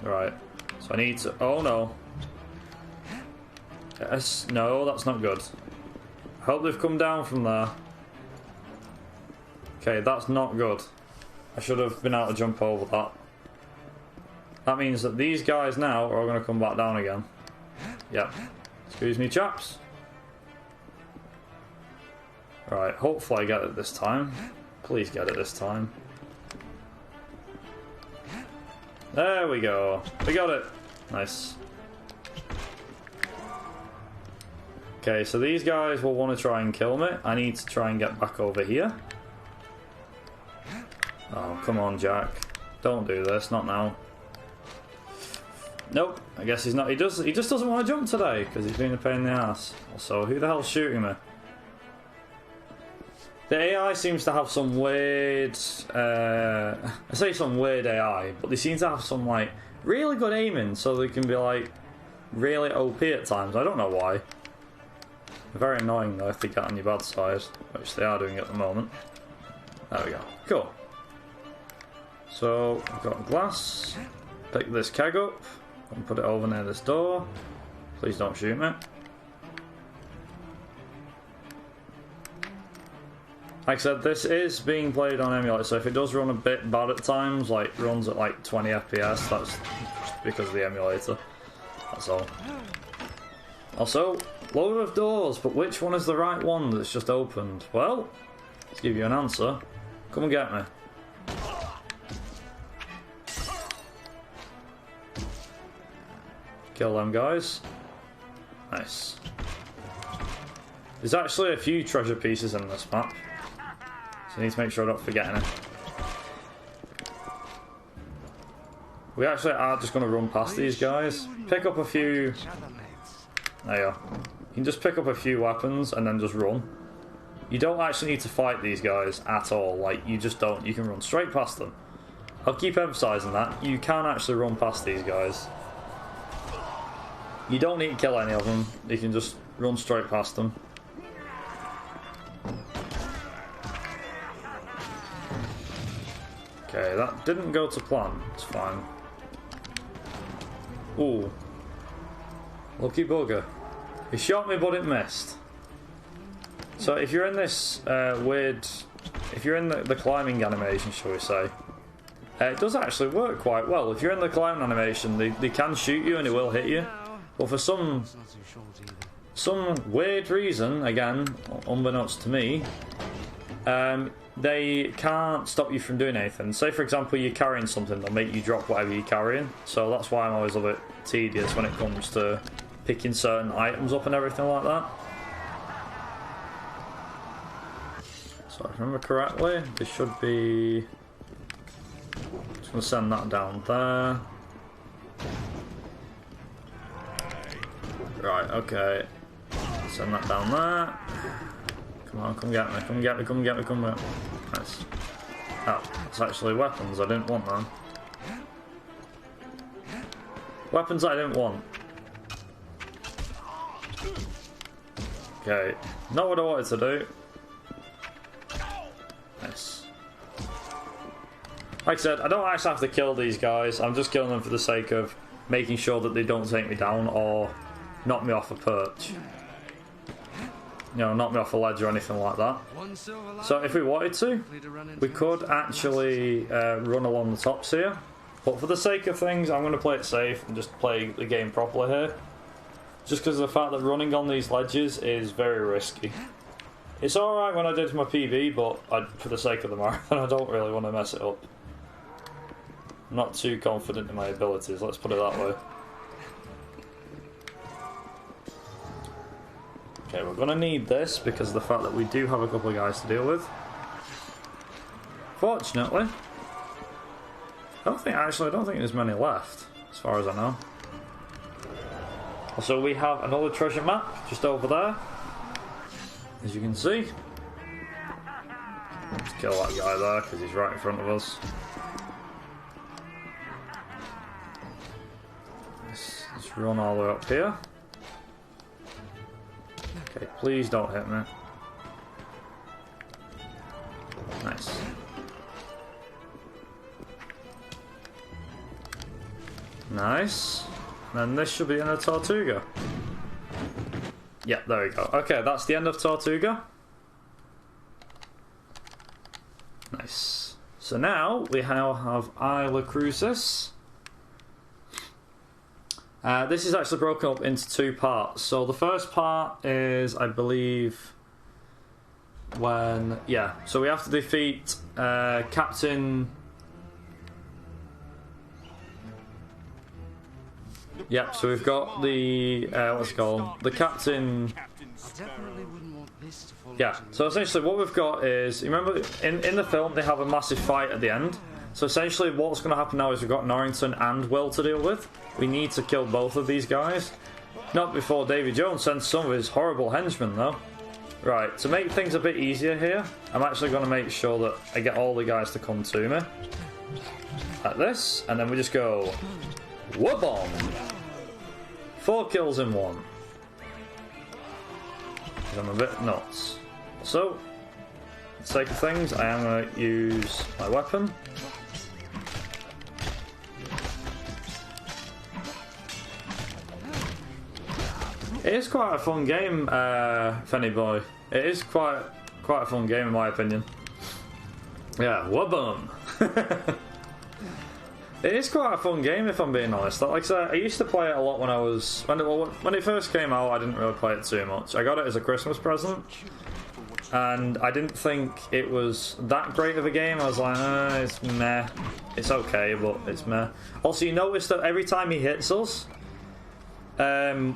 Right. So I need to. Oh no. Yes. No, that's not good. I hope they've come down from there. Okay, that's not good. I should have been able to jump over that. That means that these guys now are going to come back down again. Yep. Excuse me, chaps. Right, hopefully I get it this time. Please get it this time. There we go. We got it. Nice. Okay, so these guys will want to try and kill me. I need to try and get back over here. Oh, come on, Jack. Don't do this, not now. Nope, I guess he's not. He just doesn't want to jump today because he's being a pain in the ass. Also, who the hell's shooting me? The AI seems to have some weird. I say some weird AI, but they seem to have some like really good aiming, so they can be like really OP at times. I don't know why. Very annoying though if they get on your bad side, which they are doing at the moment. There we go. Cool. So I've got glass. Pick this keg up and put it over near this door. Please don't shoot me. Like I said, this is being played on emulator, so if it does run a bit bad at times, like runs at like 20 FPS, that's just because of the emulator. That's all. Also, load of doors, but which one is the right one that's just opened? Well, let's give you an answer. Come and get me. Kill them guys. Nice. There's actually a few treasure pieces in this map, so I need to make sure I don't forget any. We actually are just going to run past these guys. Pick up a few. There you go. You can just pick up a few weapons and then just run. You don't actually need to fight these guys at all. Like, you just don't. You can run straight past them. I'll keep emphasizing that. You can actually run past these guys. You don't need to kill any of them. You can just run straight past them. Okay, that didn't go to plan. It's fine. Ooh. Lucky bugger. He shot me but it missed. So if you're in this weird... If you're in the climbing animation, shall we say, it does actually work quite well. If you're in the climbing animation, they can shoot you and it will hit you. But for some weird reason, again, unbeknownst to me, they can't stop you from doing anything. Say for example you're carrying something, they'll make you drop whatever you're carrying. So that's why I'm always a bit tedious when it comes to picking certain items up and everything like that. So if I remember correctly, this should be... Just going to send that down there. Right, okay. Send that down there. Come on, come get me, come get me, come get me, come get me. Nice. Oh, it's actually weapons, I didn't want them. Weapons I didn't want. Okay, not what I wanted to do. Nice. Like I said, I don't actually have to kill these guys, I'm just killing them for the sake of making sure that they don't take me down or knock me off a perch. You know, knock me off a ledge or anything like that. So if we wanted to, we could actually run along the tops here. But for the sake of things, I'm going to play it safe and just play the game properly here. Just because of the fact that running on these ledges is very risky. It's alright when I did my PB, but for the sake of the marathon, I don't really want to mess it up. I'm not too confident in my abilities, let's put it that way. Okay, we're going to need this because of the fact that we do have a couple of guys to deal with. Fortunately, I don't think there's many left, as far as I know. Also, we have another treasure map just over there, as you can see. Let's kill that guy there because he's right in front of us. Let's run all the way up here. Okay, please don't hit me. Nice. Nice. And this should be in a Tortuga. Yep, there we go. Okay, that's the end of Tortuga. Nice. So now we now have Isla Crucis. This is actually broken up into two parts. So the first part is, I believe, when... Yeah, so we have to defeat Captain... Yep, so we've got the... what's it called? The Captain... Yeah, so essentially what we've got is, you remember in the film they have a massive fight at the end. So essentially what's going to happen now is we've got Norrington and Will to deal with. We need to kill both of these guys. Not before Davy Jones sends some of his horrible henchmen though. Right, to make things a bit easier here, I'm actually going to make sure that I get all the guys to come to me. Like this, and then we just go... Whoop-bomb! 4 kills in 1. I'm a bit nuts. So, for the sake of things, I am going to use my weapon. It is quite a fun game, Fenny Boy. It is quite a fun game in my opinion. Yeah, wabum. It is quite a fun game if I'm being honest. Like I said, I used to play it a lot when it first came out. I didn't really play it too much. I got it as a Christmas present, and I didn't think it was that great of a game. I was like, it's meh. It's okay, but it's meh. Also, you notice that every time he hits us,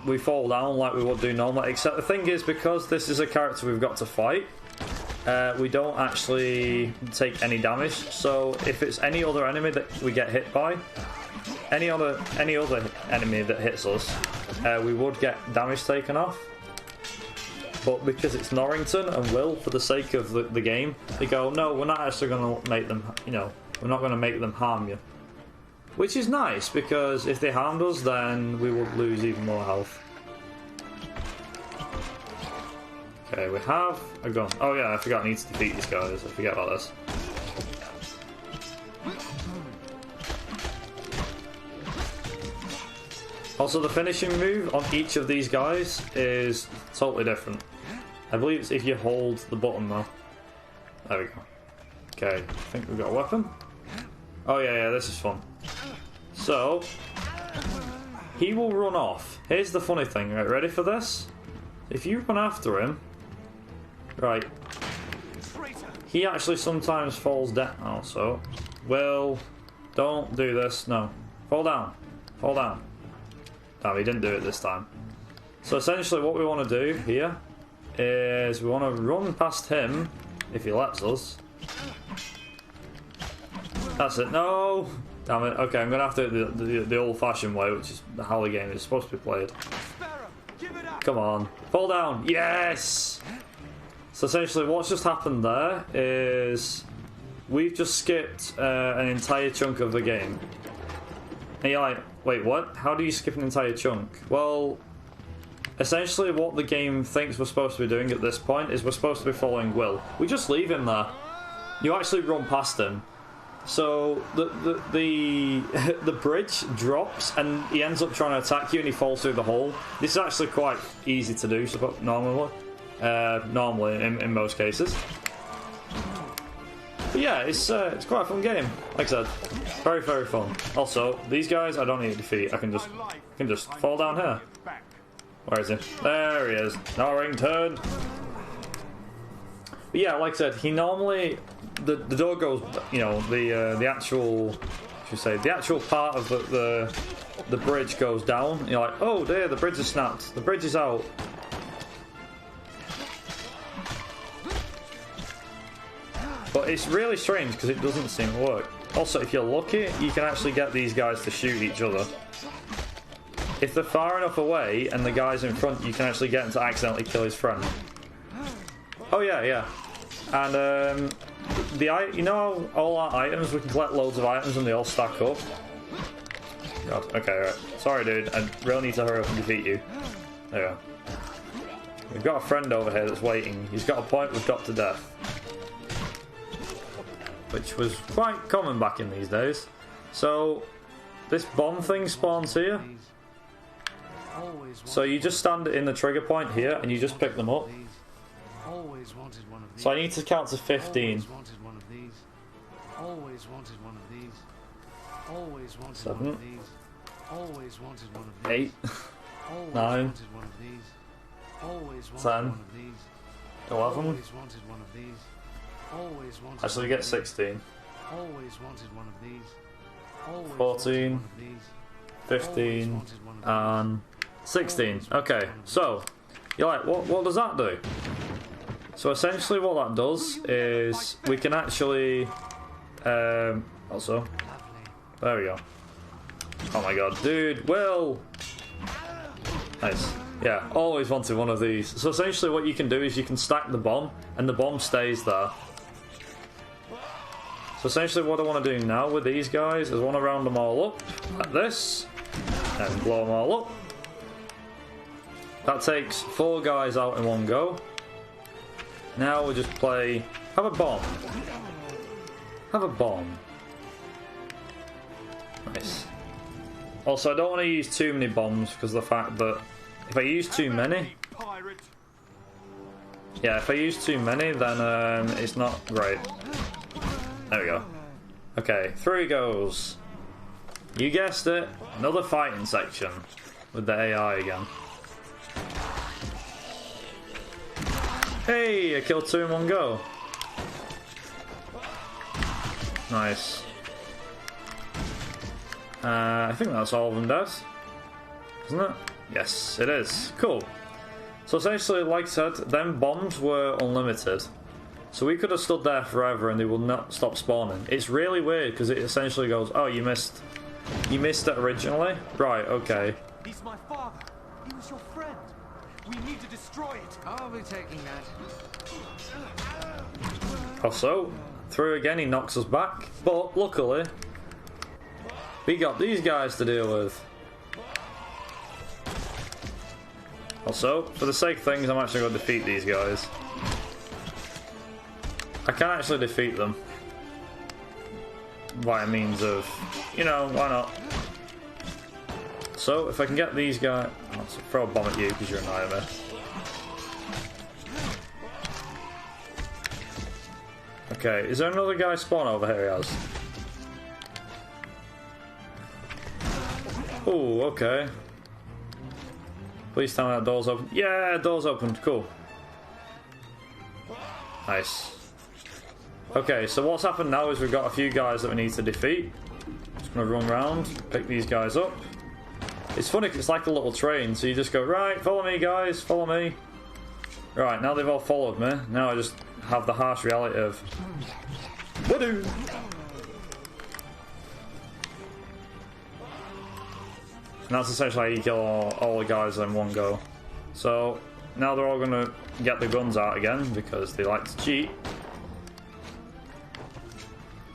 we fall down like we would do normally, except the thing is, because this is a character we've got to fight, we don't actually take any damage. So if it's any other enemy that we get hit by, any other enemy that hits us, we would get damage taken off. But because it's Norrington and Will, for the sake of the game, they go, no, we're not actually going to make them, we're not going to make them harm you. Which is nice, because if they harmed us, then we would lose even more health. Okay, we have a gun. Oh yeah, I forgot I need to defeat these guys. I forget about this. Also, the finishing move on each of these guys is totally different. I believe it's if you hold the button though. There we go. Okay, I think we've got a weapon. Oh yeah, this is fun. So, he will run off. Here's the funny thing, right? Ready for this? If you run after him, right, he actually sometimes falls down. Also, Will, don't do this. No, fall down, fall down. No, he didn't do it this time. So essentially, what we want to do here is we want to run past him if he lets us. That's it. No. Damn it. Okay, I'm going to have to do the old-fashioned way, which is how the game is supposed to be played. Come on. Fall down. Yes! So essentially what's just happened there is we've just skipped an entire chunk of the game. And you're like, wait, what? How do you skip an entire chunk? Well, essentially what the game thinks we're supposed to be doing at this point is we're supposed to be following Will. We just leave him there. You actually run past him. So the bridge drops and he ends up trying to attack you and he falls through the hole. This is actually quite easy to do normally in most cases. But yeah, it's quite a fun game. Like I said, very fun. Also, these guys I don't need to defeat. I can just fall down here. Where is he? There he is, Norrington. But yeah, like I said, he normally. The door goes, the actual, the actual part of the bridge goes down. You're like, oh dear, the bridge is snapped. The bridge is out. But it's really strange because it doesn't seem to work. Also, if you're lucky, you can actually get these guys to shoot each other. If they're far enough away and the guy's in front, you can actually get him to accidentally kill his friend. Oh yeah. And all our items, we can collect loads of items and they all stack up. God, okay, right. Sorry dude, I really need to hurry up and defeat you. There you go. We've got a friend over here that's waiting. He's got a point with Dr. Death. Which was quite common back in these days. So, this bomb thing spawns here. So you just stand in the trigger point here and you just pick them up. So I need to count to 15. 7. 8. 9. 10. 11. Actually, we get 16. 14. 15. And 16. Okay, so you're like, what does that do? So essentially what that does is we can actually also, there we go. Oh my god, dude, Will! Nice. Yeah, always wanted one of these. So essentially what you can do is you can stack the bomb and the bomb stays there. So essentially what I want to do now with these guys is I want to round them all up like this and blow them all up. That takes 4 guys out in one go. Now we'll just play... Have a bomb. Have a bomb. Nice. Also, I don't want to use too many bombs because of the fact that if I use too many... Yeah, if I use too many, then it's not great. There we go. Okay, 3 goes. You guessed it. Another fighting section with the AI again. Hey, I killed 2 in one go. Nice. I think that's all of them dead, isn't it? Yes, it is. Cool. So essentially, like I said, them bombs were unlimited. So we could have stood there forever and they will not stop spawning. It's really weird because it essentially goes, oh, you missed it originally? Right, okay. He's my father. He was your friend. We need to destroy it. I'll be taking that. Also, through again, he knocks us back. But luckily, we got these guys to deal with. Also, for the sake of things, I'm actually going to defeat these guys. I can actually defeat them. By means of, you know, why not? So, if I can get these guys... I'll throw a bomb at you because you're an nightmare. Okay, is there another guy spawn over here? He has. Oh, okay. Please tell me that door's open. Yeah, door's open. Cool. Nice. Okay, so what's happened now is we've got a few guys that we need to defeat. Just gonna run around, pick these guys up. It's funny because it's like a little train, so you just go, right, follow me guys, follow me. Right, now they've all followed me. Now I just have the harsh reality of... Wadoo! And that's essentially how you kill all the guys in one go. So, now they're all gonna get the guns out again because they like to cheat.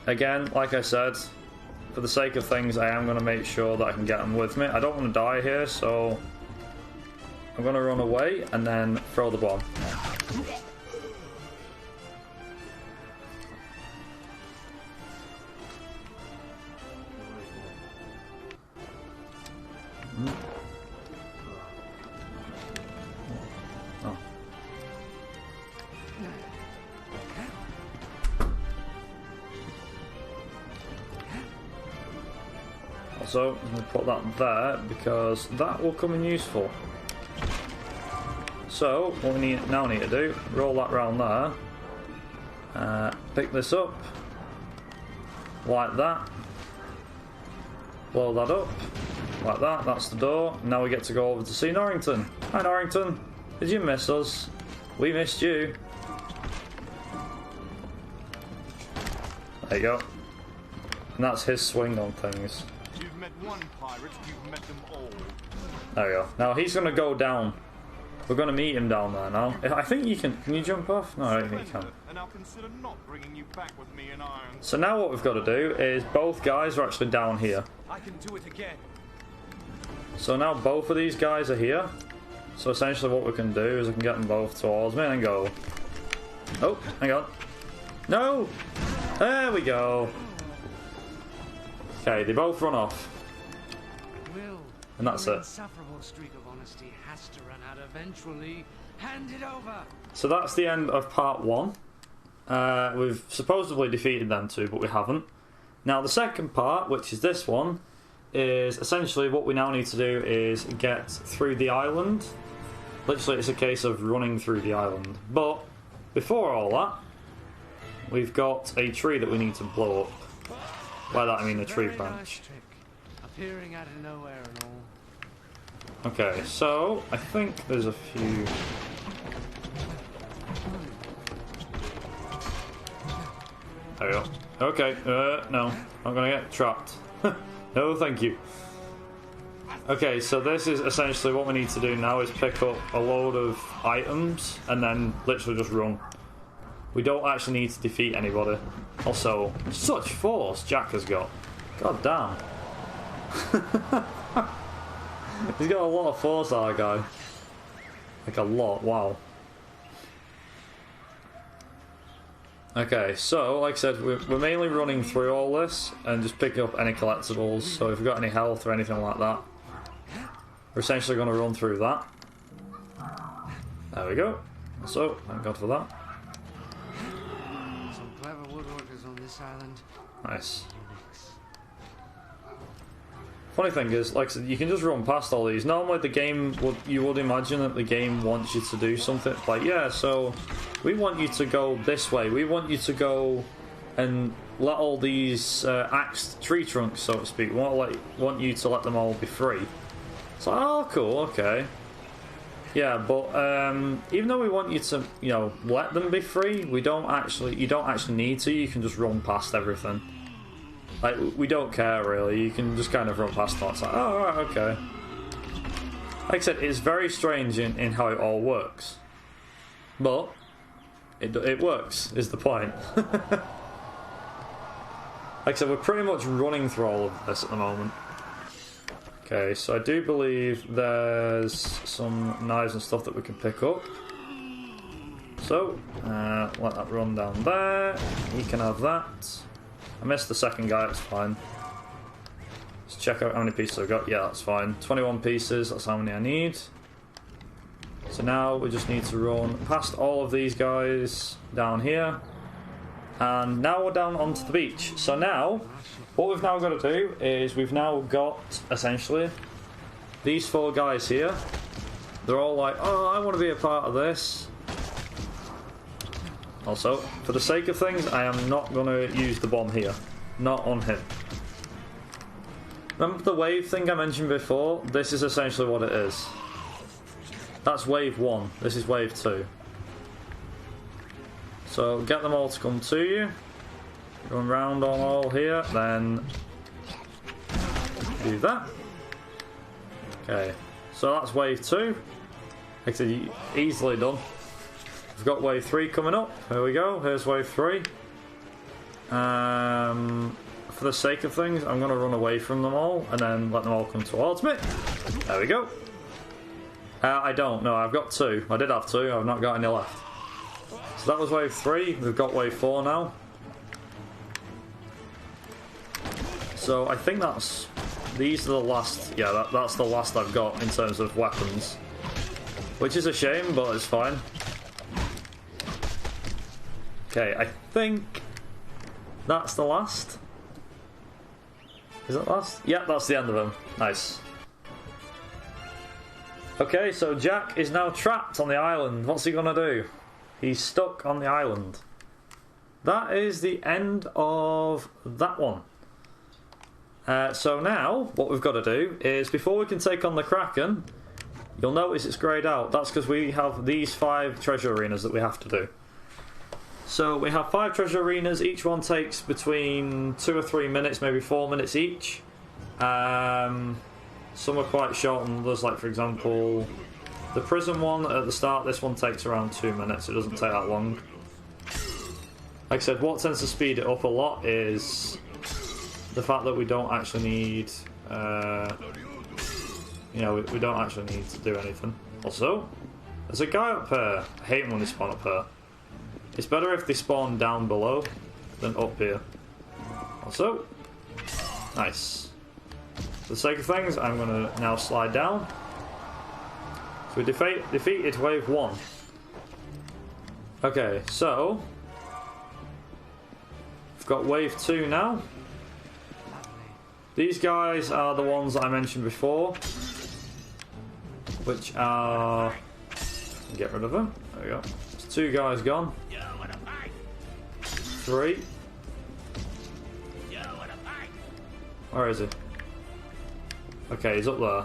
Again, like I said, for the sake of things, I am going to make sure that I can get them with me. I don't want to die here, so I'm going to run away and then throw the bomb. Oh. So I'm going to put that there because that will come in useful. So what we now need to do, roll that round there, pick this up like that, blow that up like that. That's the door. Now we get to go over to see Norrington. Hi Norrington, did you miss us? We missed you. There you go. And that's his swing on things. You've met one pirate, you've met them all. There we go. Now he's going to go down. We're going to meet him down there now. I think you can... Can you jump off? No, I don't think you can. And I'll consider not bringing you back with me in irons. So now what we've got to do is both guys are actually down here. I can do it again. So now both of these guys are here. So essentially what we can do is I can get them both towards me and go... Oh, hang on. No! There we go. Okay, they both run off. Will, And that's your it. insufferable streak of honesty has to run out eventually. Hand it over. So that's the end of part 1. We've supposedly defeated them two, but we haven't. Now the second part, which is this one, is essentially what we now need to do is get through the island. Literally it's a case of running through the island. But before all that, we've got a tree that we need to blow up. By that I mean a tree Very branch. nice trick. Appearing out of nowhere and all. Okay, so I think there's a few... There we go. Okay, no. I'm gonna get trapped. No, thank you. Okay, so this is essentially what we need to do now is pick up a load of items and then literally just run. We don't actually need to defeat anybody. Also, such force Jack has got. God damn. He's got a lot of force, that guy. Like a lot, wow. Okay, so like I said, we're mainly running through all this and just picking up any collectibles. So if we've got any health or anything like that, we're essentially going to run through that. There we go. So, thank God for that. Some clever woodworkers on this island. Nice. Funny thing is, like I said, you can just run past all these. Normally the game, you would imagine that the game wants you to do something. Like, yeah, so we want you to go this way. We want you to go and let all these axed tree trunks, so to speak, we want you to let them all be free. It's like, oh, cool, okay. Yeah, but even though we want you to, you know, let them be free, you don't actually need to. You can just run past everything. Like, we don't care really. You can just kind of run past that. It's like, oh, right, okay. Like I said, it's very strange in how it all works, but it works. Is the point? Like I said, we're pretty much running through all of this at the moment. Okay, so I do believe there's some knives and stuff that we can pick up. So, let that run down there. He can have that. I missed the second guy, it's fine. Let's check out how many pieces I've got. Yeah, that's fine. 21 pieces, that's how many I need. So now we just need to run past all of these guys down here. And now we're down onto the beach. So now, what we've now got to do is we've now got, essentially, these 4 guys here. They're all like, oh, I want to be a part of this. Also, for the sake of things, I am not going to use the bomb here. Not on him. Remember the wave thing I mentioned before? This is essentially what it is. That's wave 1. This is wave 2. So get them all to come to you. Run round on all here, then do that. Okay, so that's wave 2. Actually, easily done. We've got wave 3 coming up. Here we go. Here's wave 3. For the sake of things, I'm going to run away from them all and then let them all come towards me. There we go. I don't. No, I've got 2. I did have 2. I've not got any left. So that was wave 3. We've got wave 4 now. So I think these are the last. Yeah, that's the last I've got in terms of weapons, which is a shame, but it's fine. Okay, I think that's the last. Is that last? Yeah, that's the end of him. Nice. Okay, so Jack is now trapped on the island. What's he gonna do? He's stuck on the island. That is the end of that one. So now, what we've got to do is, before we can take on the Kraken, you'll notice it's greyed out. That's because we have these 5 treasure arenas that we have to do. So we have 5 treasure arenas. Each one takes between 2 or 3 minutes, maybe 4 minutes each. Some are quite short and others, like for example the prison one at the start, this one takes around 2 minutes. It doesn't take that long. Like I said, what tends to speed it up a lot is the fact that we don't actually need we don't actually need to do anything. Also, there's a guy up here. I hate when they spawn up here. It's better if they spawn down below than up here. Also, nice. For the sake of things, I'm going to now slide down. So we defeated wave 1. Okay, so we've got wave 2 now. These guys are the ones that I mentioned before, which are... Get rid of them. There we go. There's 2 guys gone. 3. Where is he? Okay, he's up there.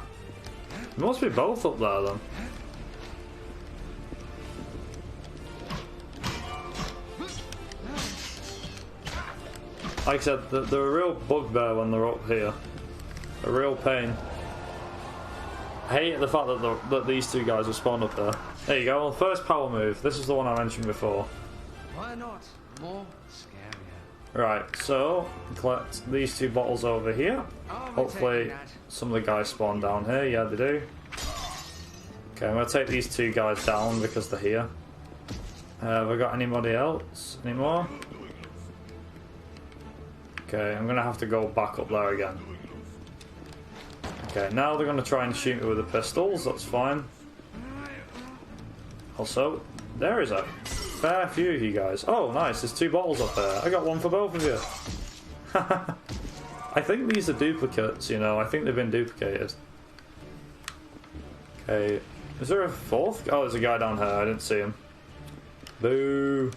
He must be both up there then. Like I said, they're a real bugbear when they're up here. A real pain. I hate the fact that these two guys are spawned up there. There you go, well, first power move. This is the one I mentioned before. Why not? More scarier. Right, so collect these two bottles over here. Hopefully some of the guys spawn down here. Yeah, they do. Okay, I'm going to take these two guys down because they're here. Have I got anybody else? Any more? Okay, I'm going to have to go back up there again. Okay, now they're going to try and shoot me with the pistols. That's fine. Also, there is a fair few of you guys. Oh, nice. There's two bottles up there. I got one for both of you. I think these are duplicates, you know. I think they've been duplicated. Okay. Is there a fourth? Oh, there's a guy down here. I didn't see him. Boo.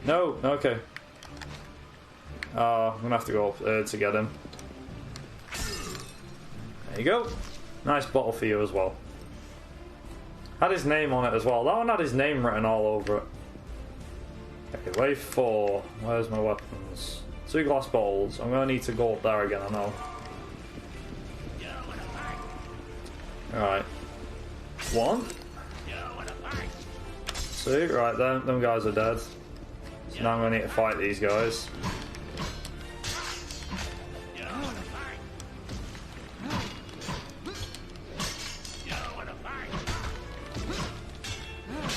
No. Okay. I'm going to have to go up there to get him. There you go. Nice bottle for you as well. Had his name on it as well. That one had his name written all over it. Okay, wave 4. Where's my weapons? 2 glass bottles. I'm going to need to go up there again, I know. Alright. 1. 2. Right, them guys are dead. So now I'm going to need to fight these guys.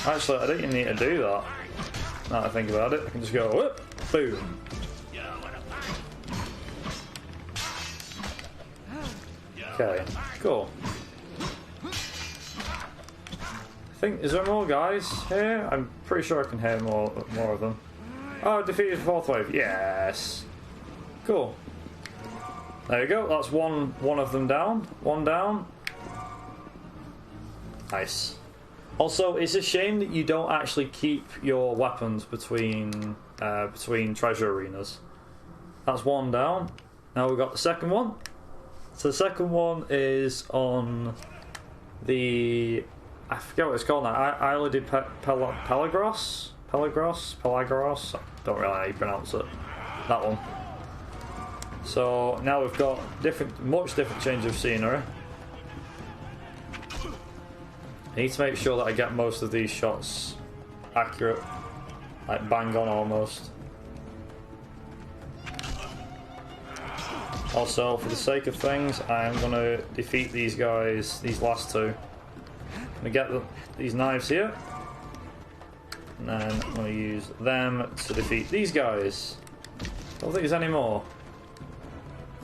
Actually, I don't even need to do that. Now that I think about it, I can just go whoop, boom. Okay, cool. I think, is there more guys here? I'm pretty sure I can hear more of them. Oh, defeated 4th wave. Yes. Cool. There you go. That's one of them down. One down. Nice. Also, it's a shame that you don't actually keep your weapons between treasure arenas. That's one down. Now we've got the second one. So the second one is on the... I forget what it's called now. Isla de Pelagros? Pelagros? I don't really know how you pronounce it. That one. So now we've got much different change of scenery. I need to make sure that I get most of these shots accurate, like bang on almost. Also, for the sake of things, I am going to defeat these guys, these last two. I'm going to get these knives here, and then I'm going to use them to defeat these guys. I don't think there's any more.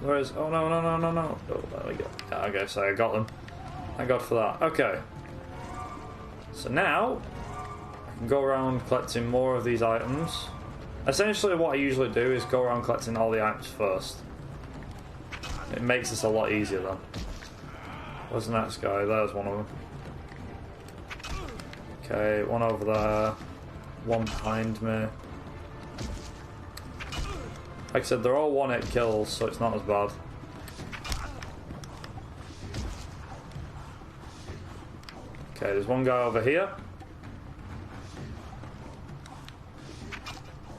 There is. Oh no. Oh, there we go. Yeah, okay, so I got them. Thank God for that. Okay. So now, I can go around collecting more of these items. Essentially what I usually do is go around collecting all the items first. It makes this a lot easier then. Where's the next guy? There's one of them. Okay, one over there. One behind me. Like I said, they're all one-hit kills, so it's not as bad. Okay, there's one guy over here.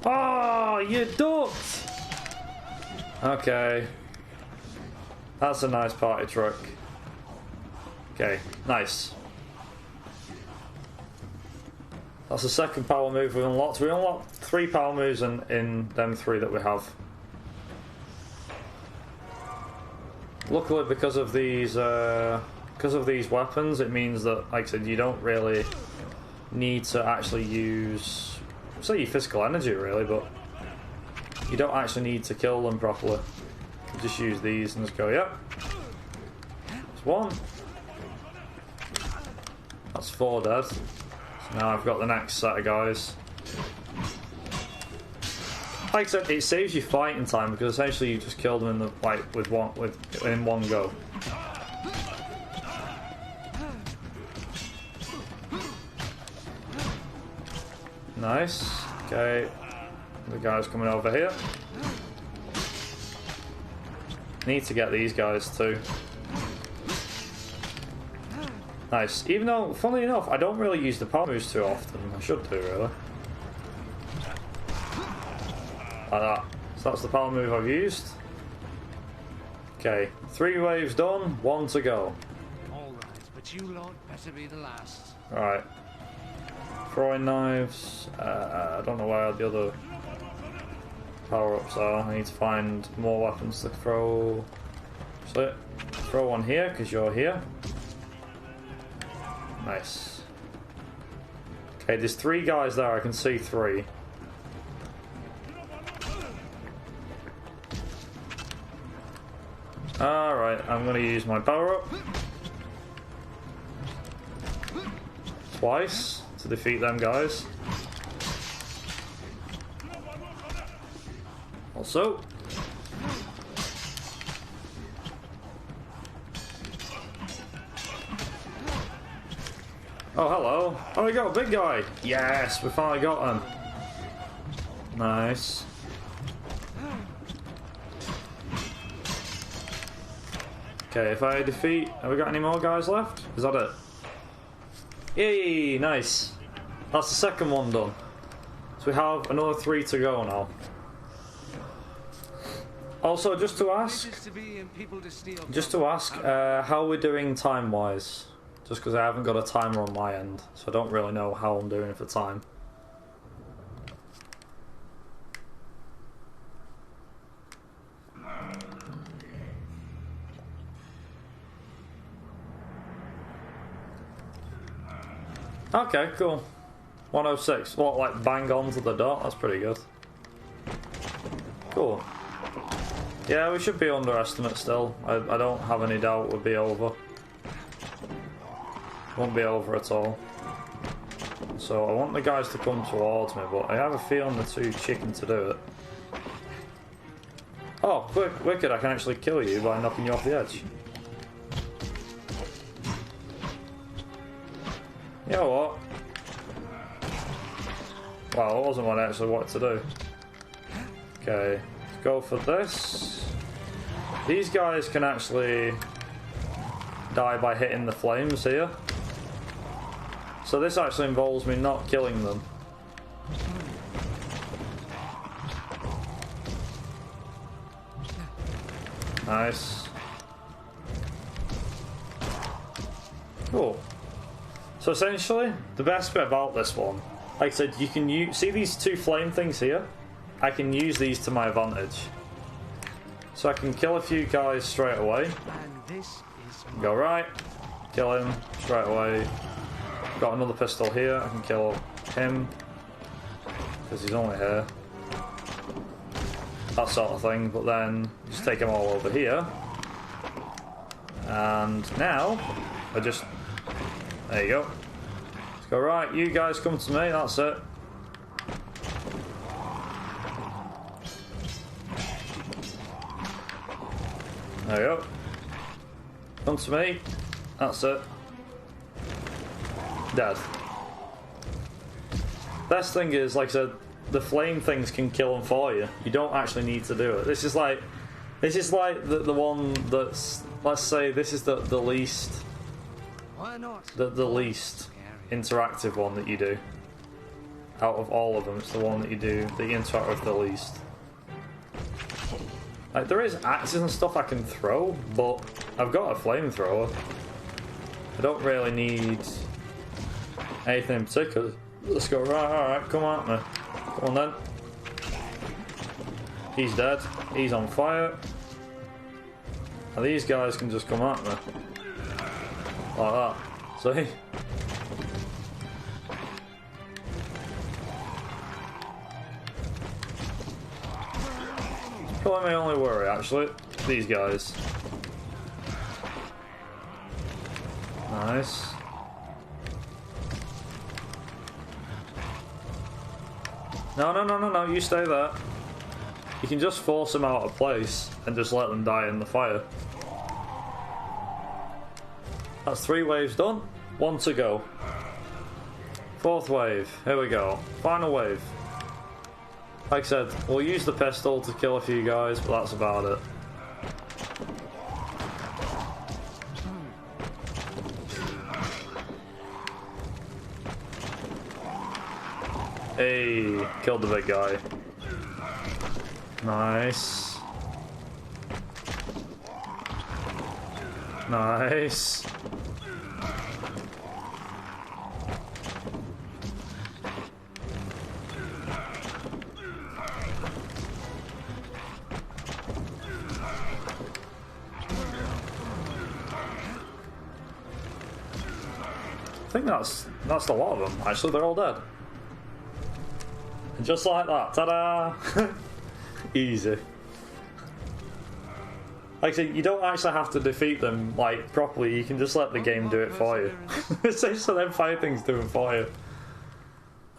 Oh, you ducked! Okay. That's a nice party trick. Okay, nice. That's the second power move we unlocked. We unlocked 3 power moves in them 3 that we have. Luckily, because of these weapons, it means that, like I said, you don't really need to actually use, say, your physical energy, really, but you don't actually need to kill them properly. You just use these and just go, yep. That's 1. That's 4 dead. So now I've got the next set of guys. Like I said, it saves you fighting time because essentially you just kill them in the in one go. Nice. Okay. The guy's coming over here. Need to get these guys too. Nice. Even though, funnily enough, I don't really use the power moves too often. I should do, really. Like that. So that's the power move I've used. Okay, 3 waves done, 1 to go. All right, but you lot better be the last. Right. Throwing knives. I don't know where the other power-ups are. I need to find more weapons to throw. So, throw one here, because you're here. Nice. Okay, there's 3 guys there. I can see 3. Alright, I'm going to use my power-up. Twice to defeat them guys. Also. Oh, hello. Oh, we got a big guy. Yes, we finally got him. Nice. Okay, if I defeat... Have we got any more guys left? Is that it? Yay, nice. That's the second one done. So we have another 3 to go now. Also, just to ask, how we're doing time-wise. Just because I haven't got a timer on my end, so I don't really know how I'm doing for time. Okay, cool. 106. What, like bang on to the dot? That's pretty good. Cool. Yeah, we should be underestimate still. I don't have any doubt we'll be over. Won't be over at all. So I want the guys to come towards me, but I have a feeling they're too chicken to do it. Oh, quick, wicked, I can actually kill you by knocking you off the edge. You know what? Well, it wasn't what I actually wanted to do. Okay, let's go for this. These guys can actually die by hitting the flames here. So this actually involves me not killing them. Nice. Cool. So essentially, the best bit about this one, like I said, you can see these 2 flame things here? I can use these to my advantage. So I can kill a few guys straight away. Go right, kill him straight away. Got another pistol here, I can kill him because he's only here. That sort of thing, but then just take them all over here. And now, I just... There you go. Let's go right, you guys come to me, that's it. There you go. Come to me, that's it. Dead. Best thing is, like I said, the flame things can kill them for you. You don't actually need to do it. This is like the one that's, let's say this is the least... Why not? The least interactive one that you do. Out of all of them, it's the one that you do that you interact with the least. Like, there is axes and stuff I can throw, but I've got a flamethrower. I don't really need anything in particular. Let's go right, alright, come at me. Come on then. He's dead. He's on fire. And these guys can just come at me. Like that. See? Probably my only worry, actually. These guys. Nice. No, you stay there. You can just force them out of place and just let them die in the fire. That's 3 waves done. 1 to go. 4th wave. Here we go. Final wave. Like I said, we'll use the pistol to kill a few guys, but that's about it. Hey, killed the big guy. Nice. Nice. I think that's a lot of them. Actually, they're all dead. And just like that, ta-da! Easy. Like I said, you don't actually have to defeat them like properly. You can just let the game do it for you. It's just so them 5 things do it for you.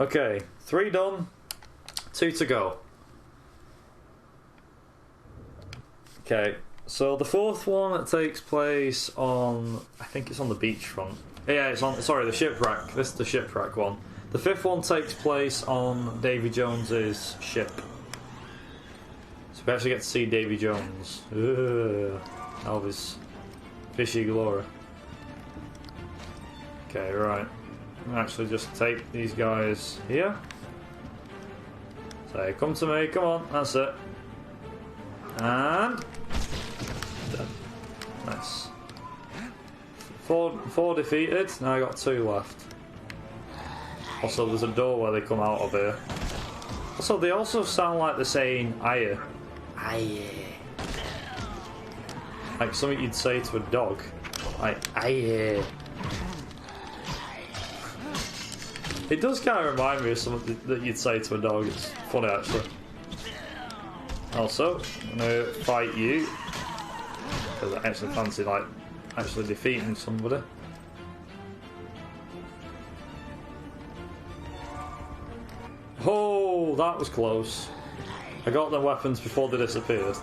Okay, 3 done, 2 to go. Okay, so the 4th one that takes place on, I think it's on the beachfront. Yeah, it's on, sorry, the shipwreck. This is the shipwreck one. The 5th one takes place on Davy Jones's ship. So we actually get to see Davy Jones. Elvis. Fishy glory. Okay, right. I'll actually just take these guys here. Say, come to me, come on, that's it. And... dead. Nice. 4 defeated, now I got 2 left. Also, there's a door where they come out of here. Also, they also sound like they're saying "aye." Aye. Like something you'd say to a dog. Like, aye. It does kind of remind me of something that you'd say to a dog. It's funny, actually. Also, I'm gonna fight you. Because I actually fancy, like, actually defeating somebody. Oh, that was close. I got the weapons before they disappeared.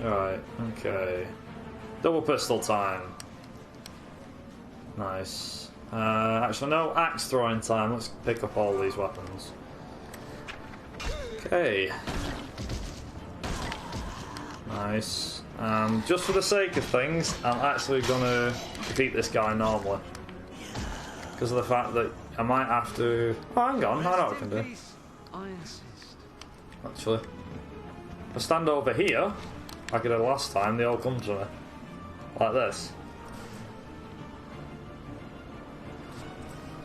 Alright, okay. Double pistol time. Nice. Actually, no, axe throwing time. Let's pick up all these weapons. Okay. Nice. Just for the sake of things, I'm actually gonna defeat this guy normally. Because of the fact that I might have to... Oh, hang on, I know what I can do. Actually. If I stand over here, like I did last time, they all come to me. Like this.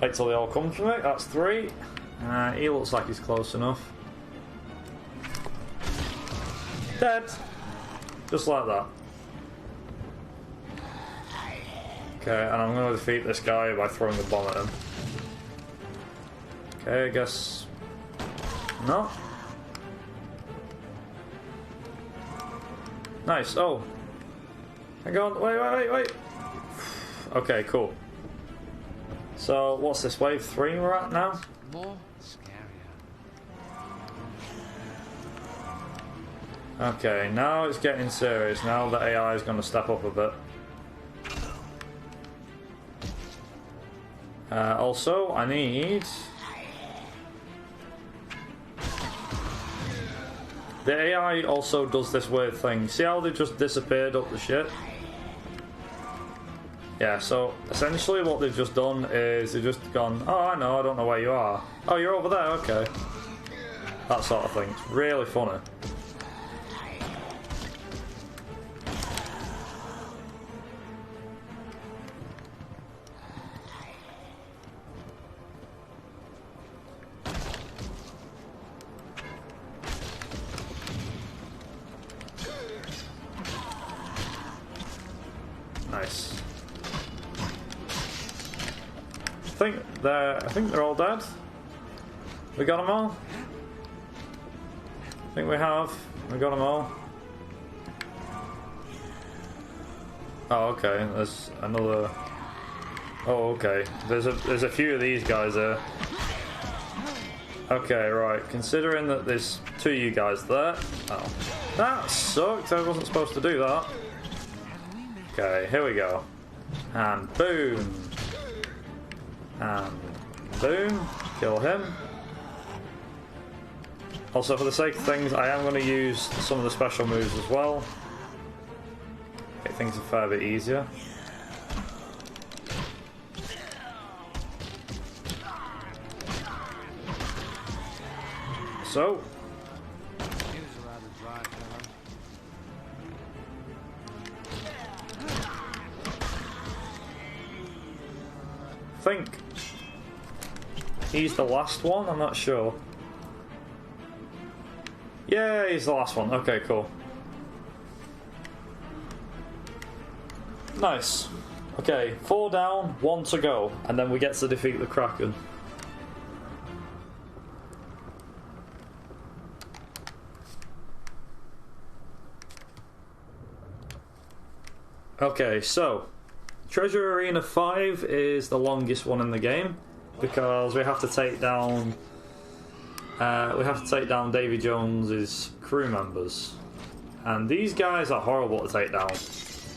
Wait till they all come to me, that's 3. He looks like he's close enough. Dead! Just like that. Okay, and I'm going to defeat this guy by throwing a bomb at him. Okay, I guess... no? Nice, oh. Hang on, wait. Okay, cool. So, what's this, wave 3 we're at now? More scarier. Okay, now it's getting serious. Now the AI is going to step up a bit. Also, I need... the AI also does this weird thing. See how they just disappeared up the ship? Yeah, so essentially what they've just done is they've just gone, oh, I don't know where you are. Oh, you're over there, okay. That sort of thing. It's really funny. Nice. I think they're all dead. We got them all? I think we have. We got them all. Oh, okay. There's another. Oh, okay. There's a few of these guys there. Okay, right. Considering that there's 2 of you guys there. Oh, that sucked. I wasn't supposed to do that. Okay, here we go. And boom. And boom. Kill him. Also, for the sake of things, I am going to use some of the special moves as well. Make things a fair bit easier. So, He was a rather dry fellow. I think he's the last one, I'm not sure. Yeah, he's the last one. Okay, cool. Nice. Okay, 4 down, 1 to go, and then we get to defeat the Kraken. Okay, so Treasure Arena 5 is the longest one in the game because we have to take down Davy Jones's crew members, and these guys are horrible to take down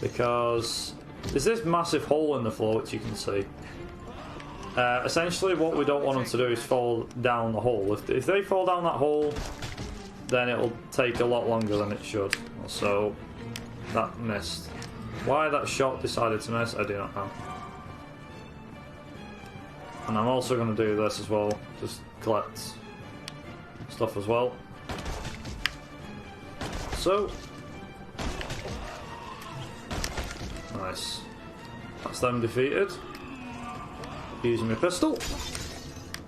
because there's this massive hole in the floor which you can see. Essentially, what we don't want them to do is fall down the hole. If they fall down that hole, then it'll take a lot longer than it should. So that missed. Why that shot decided to miss, I do not know. And I'm also going to do this as well, just collect stuff as well. So, nice. That's them defeated. Using my pistol.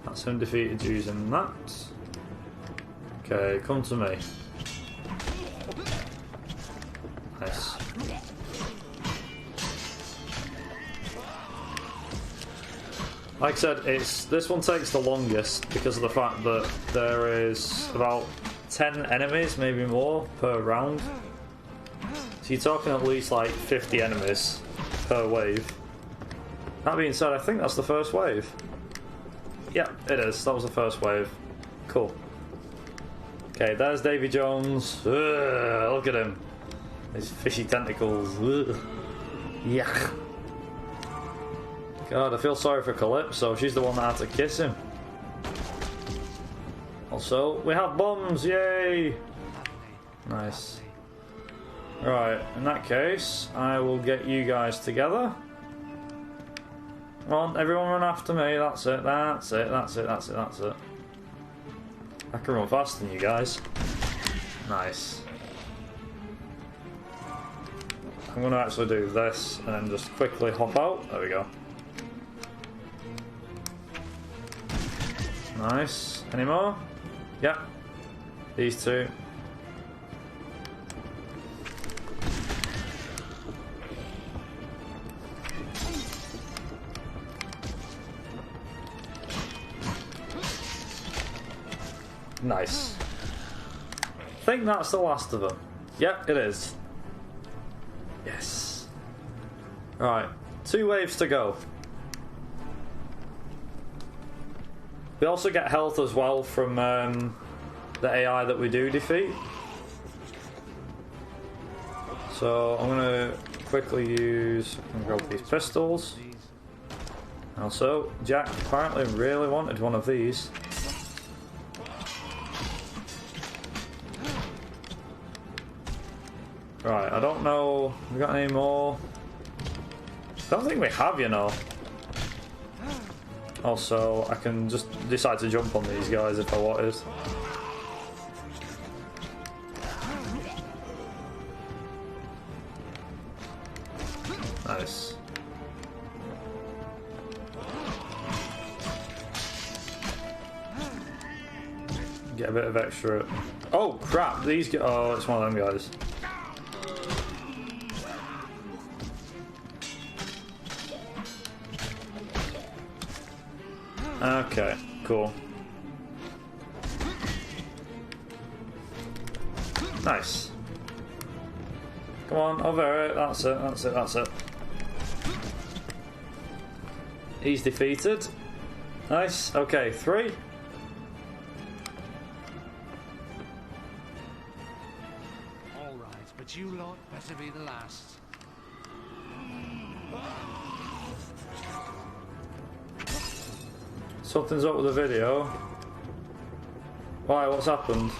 That's him defeated using that. Okay, come to me. Nice. Like I said, this one takes the longest because of the fact that there is about 10 enemies, maybe more, per round. So you're talking at least like 50 enemies per wave. That being said, I think that's the first wave. Yeah, it is. That was the first wave. Cool. Okay, there's Davy Jones. Ugh, look at him. His fishy tentacles. Ugh. Yuck. God, I feel sorry for Calypso. She's the one that had to kiss him. Also, we have bombs. Yay! Nice. Right, in that case, I will get you guys together. Come on, everyone run after me. That's it, that's it, that's it, that's it, that's it. I can run faster than you guys. Nice. I'm going to actually do this and then just quickly hop out. There we go. Nice. Any more? Yeah. These two. Nice. I think that's the last of them. Yep, it is. Yes. Right. 2 waves to go. We also get health as well from the AI that we do defeat. So I'm going to quickly use and grab these pistols. Also, Jack apparently really wanted one of these. Right, I don't know. We got any more? I don't think we have, you know. Also, I can just decide to jump on these guys if I wanted. Nice. Get a bit of extra. Oh crap! These guys. Oh, it's one of them guys. Okay, cool. Nice. Come on, over it. That's it, that's it, that's it. He's defeated. Nice. Okay, 3. All right, but you lot better be the last. Something's up with the video. Why? What's happened?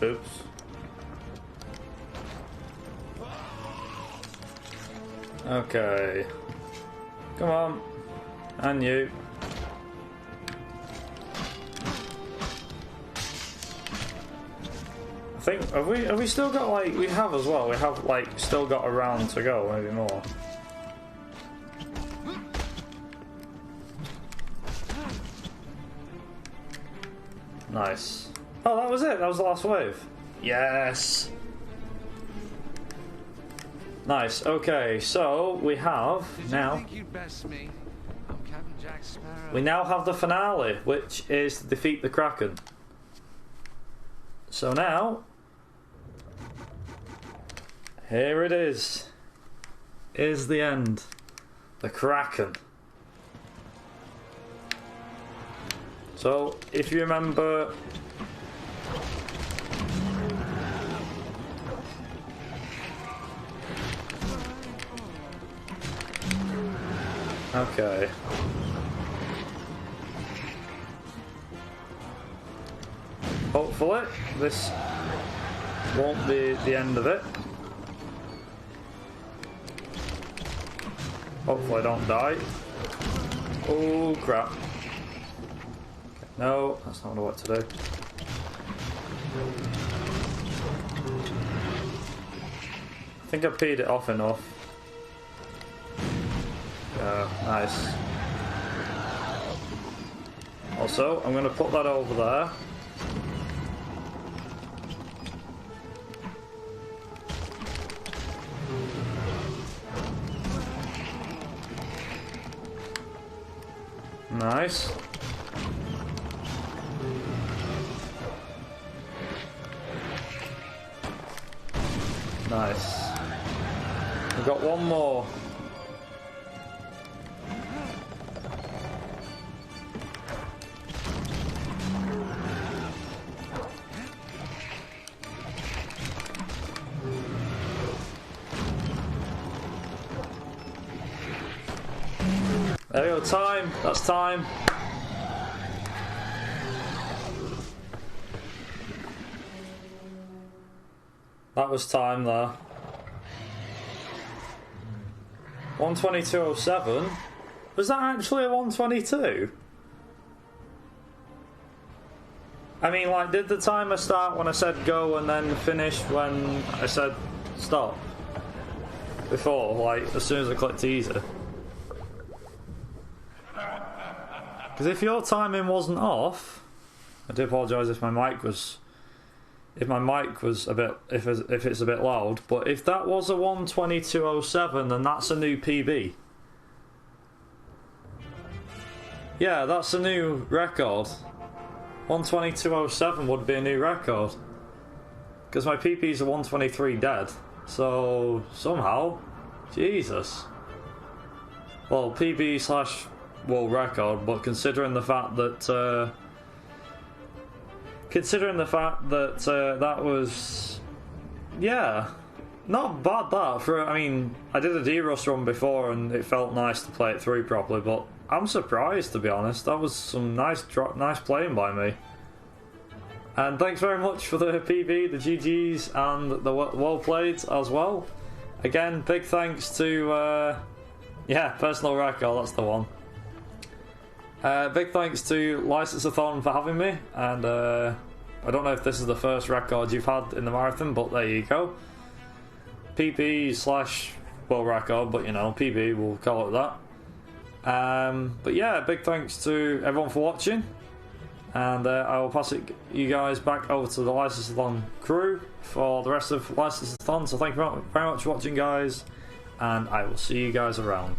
Oops. Okay. Come on. And you. I think have we still got like we have as well, we have like still got a round to go, maybe more. Nice. Oh, that was it, that was the last wave. Yes. Nice, okay, so we have now we now have the finale, which is to defeat the Kraken. So now here it is. Is the end. The Kraken. So if you remember, okay. Hopefully this won't be the end of it. Hopefully I don't die. Oh crap. No, that's not what to do. I think I peed it off enough. Yeah, nice. Also, I'm going to put that over there. Nice. Nice. We've got one more. There we go, time. That's time. That was time there. 122.07? Was that actually a 122? I mean, like, did the timer start when I said go and then finish when I said stop? Before, like, as soon as I clicked easy. Because if your timing wasn't off, I do apologise if my mic was a bit, if it's a bit loud, but if that was a 122.07, then that's a new PB. Yeah, that's a new record. 122.07 would be a new record. Because my PB's a 123 dead. So, somehow, Jesus. Well, PB slash world record, but considering the fact that that was, yeah, not bad that for. I mean, I did a D-Rust run before and it felt nice to play it through properly, but I'm surprised, to be honest. That was some nice playing by me. And thanks very much for the PB, the GGs, and the well played as well. Again, big thanks to personal record. That's the one. Big thanks to License-a-thon for having me, and I don't know if this is the first record you've had in the marathon, but there you go. PB slash world record, but you know, PB, we'll call it that. But yeah, big thanks to everyone for watching, and I will pass you guys back over to the License-a-thon crew for the rest of License-a-thon. So thank you very much for watching, guys, and I will see you guys around.